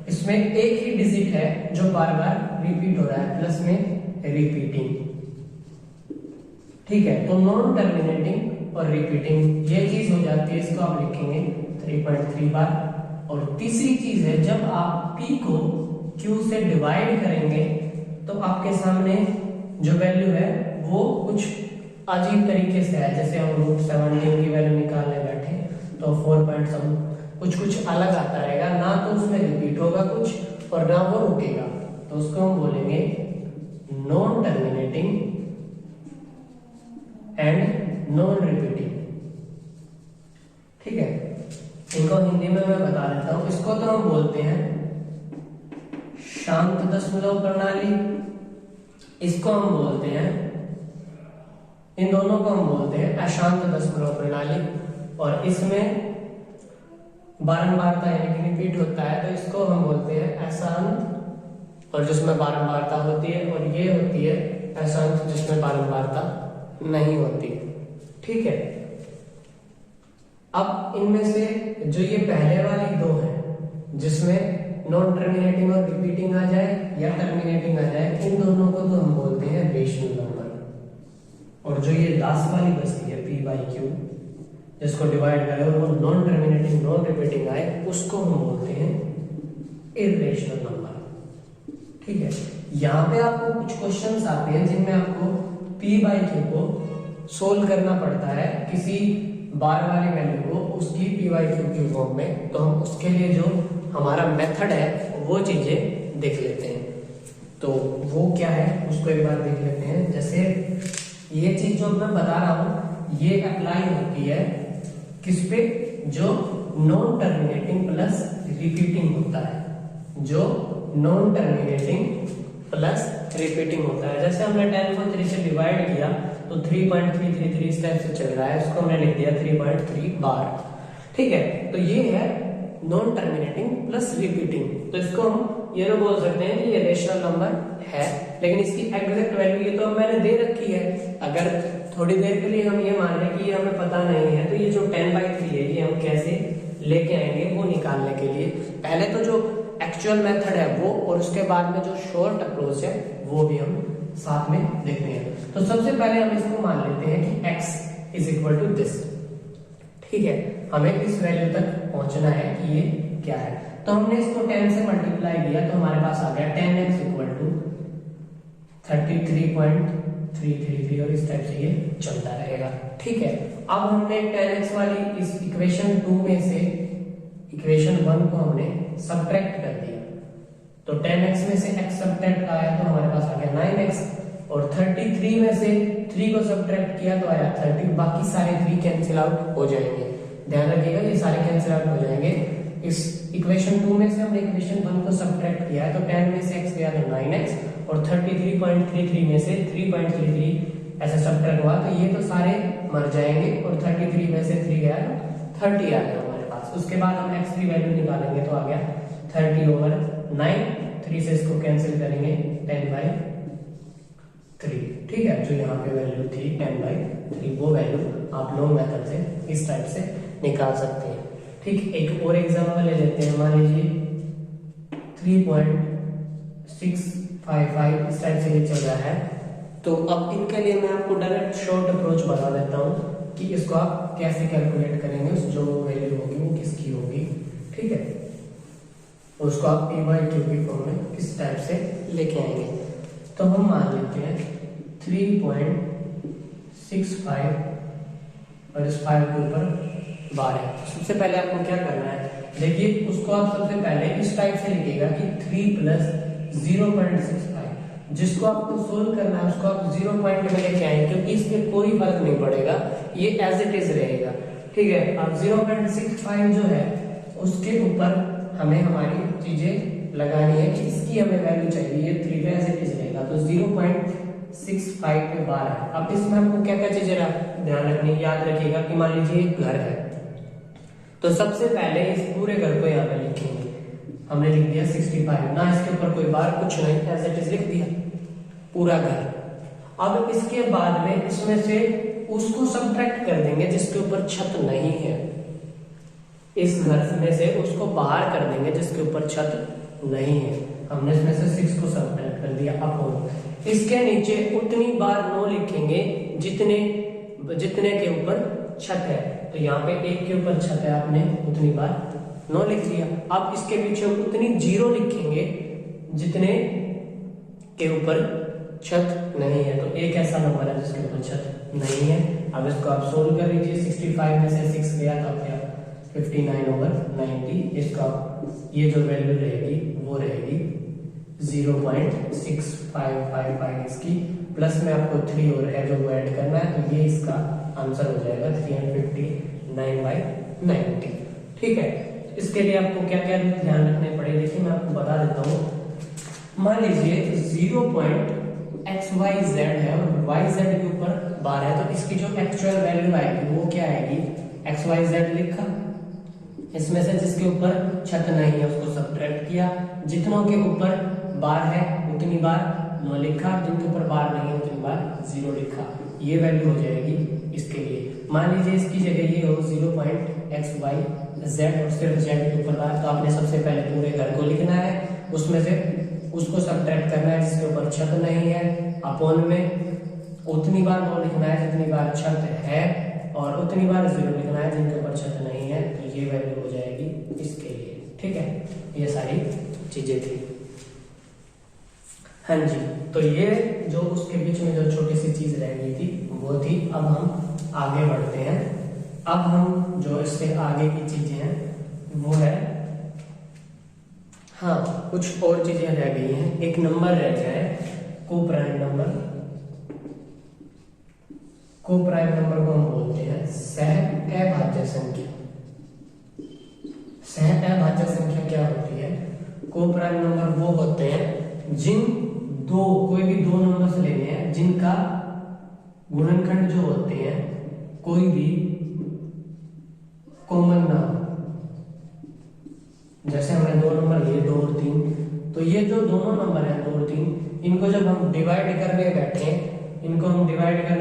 इसमें एक ही डिजिट है जो बार बार रिपीट हो रहा है, प्लस में रिपीटिंग। ठीक है, तो नॉन टर्मिनेटिंग और रिपीटिंग ये चीज हो जाती है, इसको आप लिखेंगे 3.3 बार। और तीसरी चीज है जब आप p को q से डिवाइड करेंगे तो आपके सामने जो वैल्यू है वो कुछ अजीब तरीके से है। जैसे हम रूट 17 की वैल्यू निकालने बैठे तो 4 कुछ अलग आता रहेगा, ना तो उसमें रिपीट होगा कुछ और ना वो रुकेगा, तो उसको हम बोलेंगे non terminating and non repeating. ठीक है, इनको हिंदी में मैं बता देता हूं। इसको तो हम बोलते हैं शांत दशमलव प्रणाली, इसको हम बोलते हैं, इन दोनों को हम बोलते हैं अशांत दशमलव प्रणाली। और इसमें बारंबारता यानी कि रिपीट होता है तो इसको हम बोलते हैं अशांत, और जिसमें बारंबारता होती है, और ये होती है अशांत जिसमें बारंबारता नहीं होती। ठीक है, अब इनमें से जो ये पहले वाली दो है जिसमें नॉन टर्मिनेटिंग और रिपीटिंग आ जाए या टर्मिनेटिंग आ जाए, इन दोनों को तो हम बोलते हैं रेशनल नंबर। और जो ये लास्ट वाली बचती है p बाई क्यू जिसको डिवाइड करें और वो नॉन टर्मिनेटिंग नॉन रिपीटिंग आए, उसको हम बोलते हैं इरेशनल नंबर। ठीक है, यहाँ पे आपको कुछ क्वेश्चंस आते हैं जिनमें आपको p बाई क्यू को सोल्व करना पड़ता है किसी बार वाली वैल्यू को उसकी p बाई क्यू की फॉर्म में, तो हम उसके लिए जो हमारा मेथड है वो चीजें देख लेते हैं। तो वो क्या है उसको एक बार देख लेते हैं। जैसे ये चीज जो मैं बता रहा हूं ये अप्लाई होती है किस पे, जो नॉन टर्मिनेटिंग प्लस रिपीटिंग होता है, जो नॉन टर्मिनेटिंग प्लस रिपीटिंग होता है। जैसे हमने 10 को 3 से डिवाइड किया तो 3.333 स्टेप से चल रहा है, इसको हमने लिख दिया 3.3 बार। ठीक है, तो ये है नॉन टर्मिनेटिंग प्लस रिपीटिंग। तो इसको हम ये तो बोल सकते हैं कि ये रेशनल नंबर है, लेकिन इसकी एग्जैक्ट वैल्यू ये तो मैंने दे रखी है। अगर थोड़ी देर के लिए हम ये मान लें कि ये हमें पता नहीं है, तो ये जो 10/3 है ये हम कैसे लेके आएंगे वो निकालने के लिए पहले तो जो एक्चुअल मेथड है वो, और उसके बाद में जो शॉर्ट अप्रोच है वो भी हम साथ में देखते हैं। तो सबसे पहले हम इसको मान लेते हैं कि x is equal to this. ठीक है, हमें इस वैल्यू तक पहुंचना है कि ये क्या है। तो हमने इसको 10 से मल्टीप्लाई किया तो हमारे पास आ गया 10x इक्वल टू 33.333 और इस टाइप से ये चलता रहेगा। ठीक है, अब हमने 10x वाली इस इक्वेशन 2 में से इक्वेशन 1 को हमने सब्ट्रैक्ट कर दिया। तो 10x में से x सब्ट्रैक्ट आया तो हमारे पास आ गया 9x, और 33 में से 3 को सब्ट्रैक्ट किया तो आया 30। बाकी सारे 3 कैंसिल आउट हो जाएंगे, ध्यान रखिएगा ये सारे कैंसिल आउट हो जाएंगे। इस इक्वेशन 2 में से हमने इक्वेशन 1 को सब्ट्रैक्ट किया है तो 10 में से x गया तो 9x, और 33.33 में से 3.33 ऐसे सब्ट्रैक्ट हुआ तो ये तो सारे मर जाएंगे, और 33 में से 3 गया तो 30 आ गया हमारे पास। उसके बाद हम x की वैल्यू निकालेंगे तो आ गया 30/9, 3 से इसको कैंसिल करेंगे 10/3। ठीक है, जो यहाँ पे वैल्यू थी 10/3 वो वैल्यू आप लोग मेथड से इस टाइप से निकाल सकते हैं। ठीक, एक और एग्जांपल ले लेते हैं। मान लीजिए 3.655 इस टाइप से ये चल रहा है। तो अब इनके लिए मैं आपको डायरेक्ट शॉर्ट अप्रोच बता देता हूँ कि इसको आप कैसे कैलकुलेट करेंगे, उस जो वैल्यू होगी वो किसकी होगी। ठीक है, उसको आप p/q की फॉर्म में किस टाइप से लेके आएंगे। तो हम मान लेते हैं 3.65 और इस 5 के ऊपर 12। सबसे पहले आपको क्या करना है, देखिए उसको आप सबसे पहले इस टाइप से लिखिएगा कि 3 + 0.65। जिसको आपको सोल्व करना है उसको आप 0 पॉइंट में लेके आएंगे, क्योंकि इसमें कोई फर्क नहीं पड़ेगा, ये एज इट इज रहेगा। ठीक है, अब 0.65 जो है उसके ऊपर हमें हमारी चीजें लगानी है कि इसकी हमें वैल्यू चाहिए, ये 3 पे एज इट इज रहेगा। तो 0.65 पे 12। अब इसमें आपको क्या क्या चीजें ध्यान रखनी, याद रखिएगा कि मान लीजिए एक घर है, तो सबसे पहले इस पूरे घर को यहाँ पे लिखेंगे। हमने लिख दिया 65, ना इसके ऊपर कोई बार कुछ नहीं, एज इट इज लिख दिया पूरा घर। अब इसके बाद में इसमें से उसको सब्ट्रैक्ट कर देंगे जिसके ऊपर छत नहीं है, इस घर में से उसको बाहर कर देंगे जिसके ऊपर छत नहीं है। हमने इसमें से 6 को सब्ट्रैक्ट कर दिया। अब इसके नीचे उतनी बार 9 लिखेंगे जितने के ऊपर छत है। तो यहाँ पे 1 के ऊपर छत है, आपने उतनी बार 9 लिख लिया। अब इसके पीछे उतनी 0 लिखेंगे जितने के ऊपर छत नहीं है। तो एक ऐसा नंबर है जिसके ऊपर छत नहीं है। अब इसको आप सोल्व कर लीजिए, 65 में से 6 गया तो क्या 59/90। इसका ये जो वैल्यू रहेगी वो रहेगी 0.6555 इसकी, प्लस में आपको 3 और है जो वो ऐड करना है, तो ये इसका आंसर हो जाएगा 359/90। ठीक है, इसके लिए आपको क्या क्या ध्यान रखने पड़ेगा, देखिए मैं आपको बता देता हूँ। मान लीजिए 0.xyz है और yz के ऊपर 12 है, तो इसकी जो एक्चुअल वैल्यू आएगी वो क्या आएगी, xyz लिखा, इसमें से जिसके ऊपर छत नहीं है उसको सब्ट्रैक्ट किया, जितनों के ऊपर बार है उतनी बार 9 लिखा, जिनके ऊपर बार नहीं है उतनी बार 0 लिखा। ये वैल्यू हो जाएगी इसके लिए। मान लीजिए इसकी जगह ये हो 0.xyz और सिर्फ z के ऊपर बार, तो आपने सबसे पहले पूरे घर को लिखना है, उसमें से उसको सब्ट्रैक्ट करना है जिसके ऊपर छत नहीं है, अपॉन में उतनी बार 9 लिखना है जितनी बार छत है, और उतनी बार 0 लिखना है जिनके ऊपर छत नहीं है। तो ये वैल्यू हो जाएगी इसके लिए। ठीक है, ये सारी चीजें थी। हाँ जी, तो ये जो उसके बीच में जो छोटी सी चीज रह गई थी वो थी। अब हम आगे बढ़ते हैं। अब हम जो इससे आगे की चीजें हैं वो है, हाँ कुछ और चीजें रह गई हैं। एक नंबर रह गया है कोप्राइम नंबर। कोप्राइम नंबर को हम बोलते हैं सह अभाज्य संख्या। सह अभाज्य संख्या क्या होती है, कोप्राइम नंबर वो होते हैं जिन कोई भी दो नंबर्स लेने हैं जिनका गुणनखंड जो होते हैं कोई कॉमन ना हो। जैसे हमने दो नंबर लिए 2 और 3, तो ये जो दोनों नंबर हैं 2 और 3, इनको जब हम डिवाइड करने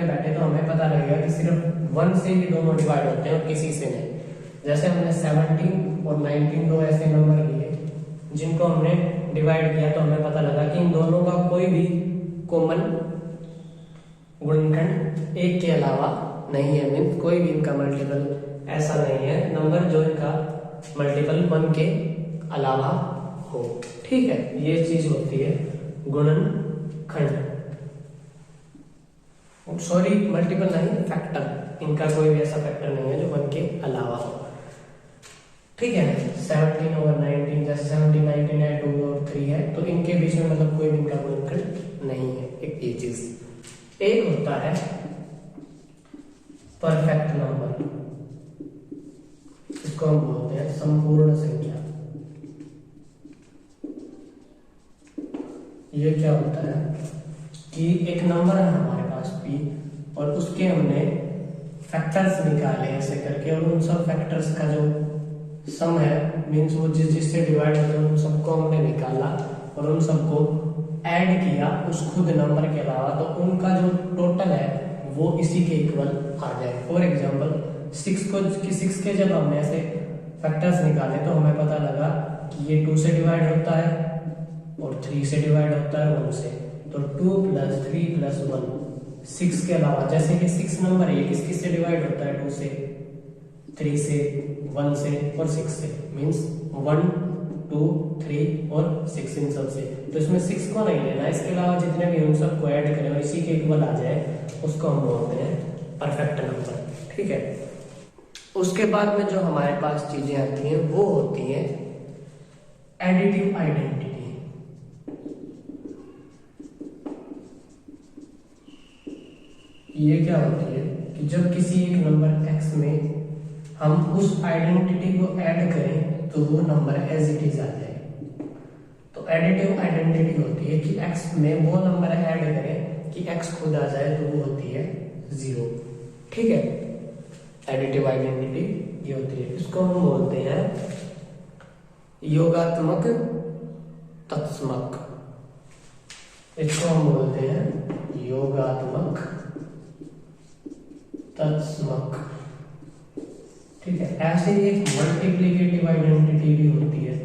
बैठे तो हमें पता लगेगा कि सिर्फ 1 से ही दोनों डिवाइड होते हैं और किसी से नहीं। जैसे हमने 17 और 19 दो ऐसे नंबर लिए जिनको हमने डिवाइड किया, तो हमें पता लगा कि इन दोनों का कोई भी कॉमन गुणनखंड 1 के अलावा नहीं है। मीन्स कोई भी इनका मल्टीपल ऐसा नहीं है नंबर जो इनका मल्टीपल 1 के अलावा हो। ठीक है, ये चीज होती है गुणनखंड, सॉरी मल्टीपल नहीं, फैक्टर। इनका कोई भी ऐसा फैक्टर नहीं है जो 1 के अलावा हो। ठीक है, 17 और 19, जैसे 17 19 है, 2 और 3 है, तो इनके बीच में मतलब कोई भी इनका गुणनखंड नहीं है। एक ये चीज। एक होता है परफेक्ट नंबर, इसको हम बोलते हैं संपूर्ण संख्या। ये क्या होता है कि एक नंबर है हमारे पास p, और उसके हमने फैक्टर्स निकाले ऐसे करके, और उन सब फैक्टर्स का जो सम है, मीन्स वो जिससे डिवाइड होते हैं उन सबको हमने निकाला और उन सबको ऐड किया उस खुद नंबर के अलावा, तो उनका जो टोटल है वो इसी के इक्वल आ जाए। फॉर एग्जांपल 6 के जब हमने ऐसे फैक्टर्स निकाले तो हमें पता लगा कि ये 2 से डिवाइड होता है और 3 से डिवाइड होता है 1 से, तो 2 + 3 + 1 6 के अलावा, जैसे कि 6 नंबर है किस से डिवाइड होता है, 2 से, 3 से, 1 से और 6 से। मीन्स 1 2 3 और 6 इन सब से। तो इसमें 6 को नहीं लेना, इसके अलावा जितने भी उन सबको ऐड करें और इसी के इक्वल आ जाए, उसको हम बोलते हैं परफेक्ट नंबर। ठीक है, उसके बाद में जो हमारे पास चीजें आती हैं वो होती है एडिटिव आइडेंटिटी। ये क्या होती है कि जब किसी एक नंबर x में हम उस आइडेंटिटी को ऐड करें तो वो नंबर एज इट इज आ जाए। तो एडिटिव आइडेंटिटी होती है कि x में वो नंबर ऐड करें कि x खुद आ जाए, तो वो होती है 0। ठीक है, एडिटिव आइडेंटिटी ये होती है। इसको हम बोलते हैं योगात्मक तत्समक। इसको हम बोलते हैं योगात्मक तत्समक। ठीक है, ऐसे ही एक मल्टीप्लिकेटिव आइडेंटिटी भी होती है।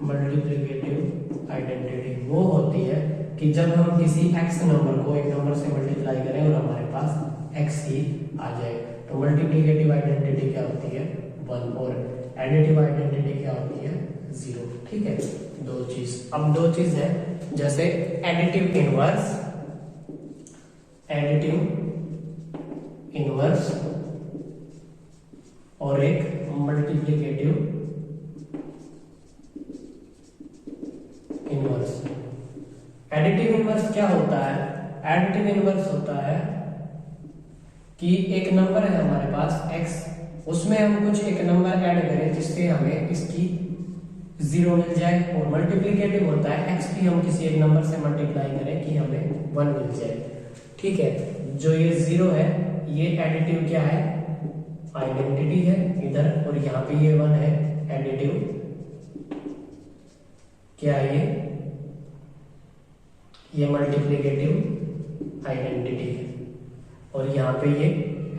मल्टीप्लिकेटिव आइडेंटिटी वो होती है कि जब हम किसी x नंबर को एक नंबर से मल्टीप्लाई करें और हमारे पास x ही आ जाए, तो मल्टीप्लिकेटिव आइडेंटिटी क्या होती है 1 और एडिटिव आइडेंटिटी क्या होती है 0। ठीक है, दो चीज। अब दो चीज है, जैसे एडिटिव इनवर्स, और एक मल्टीप्लिकेटिव इनवर्स। एडिटिव इनवर्स क्या होता है? एडिटिव इनवर्स होता है कि एक नंबर है हमारे पास x, उसमें हम कुछ एक नंबर ऐड करें जिससे हमें इसकी 0 मिल जाए, और मल्टीप्लिकेटिव होता है x की हम किसी एक नंबर से मल्टीप्लाई करें कि हमें 1 मिल जाए। ठीक है, जो ये 0 है ये एडिटिव क्या है, आइडेंटिटी है इधर, और यहाँ पे ये 1 है एडिटिव क्या है, ये मल्टीप्लिकेटिव आइडेंटिटी है, और यहाँ पे ये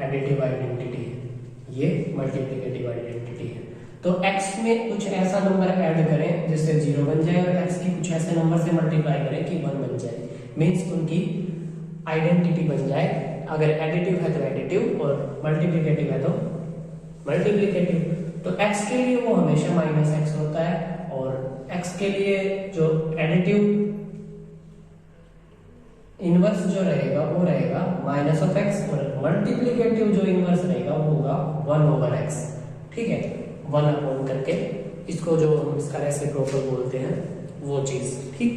एडिटिव आइडेंटिटी है, ये मल्टीप्लिकेटिव आइडेंटिटी है। तो x में कुछ ऐसा नंबर ऐड करें जिससे 0 बन जाए, और x की कुछ ऐसे नंबर से मल्टीप्लाई करें कि 1 बन जाए, मीन्स उनकी आइडेंटिटी बन जाए। अगर एडिटिव है तो एडिटिव, और मल्टीप्लिकेटिव है तो मल्टीप्लिकेटिव। तो x के लिए वो हमेशा -x होता है, और x के लिए जो एडिटिव इनवर्स जो रहेगा वो रहेगा -x, और मल्टीप्लिकेटिव जो इनवर्स रहेगा वो होगा 1/x। ठीक है, 1 अपॉन करके इसको जो हम इसका रेसिप्रोकल बोलते हैं वो चीज। ठीक,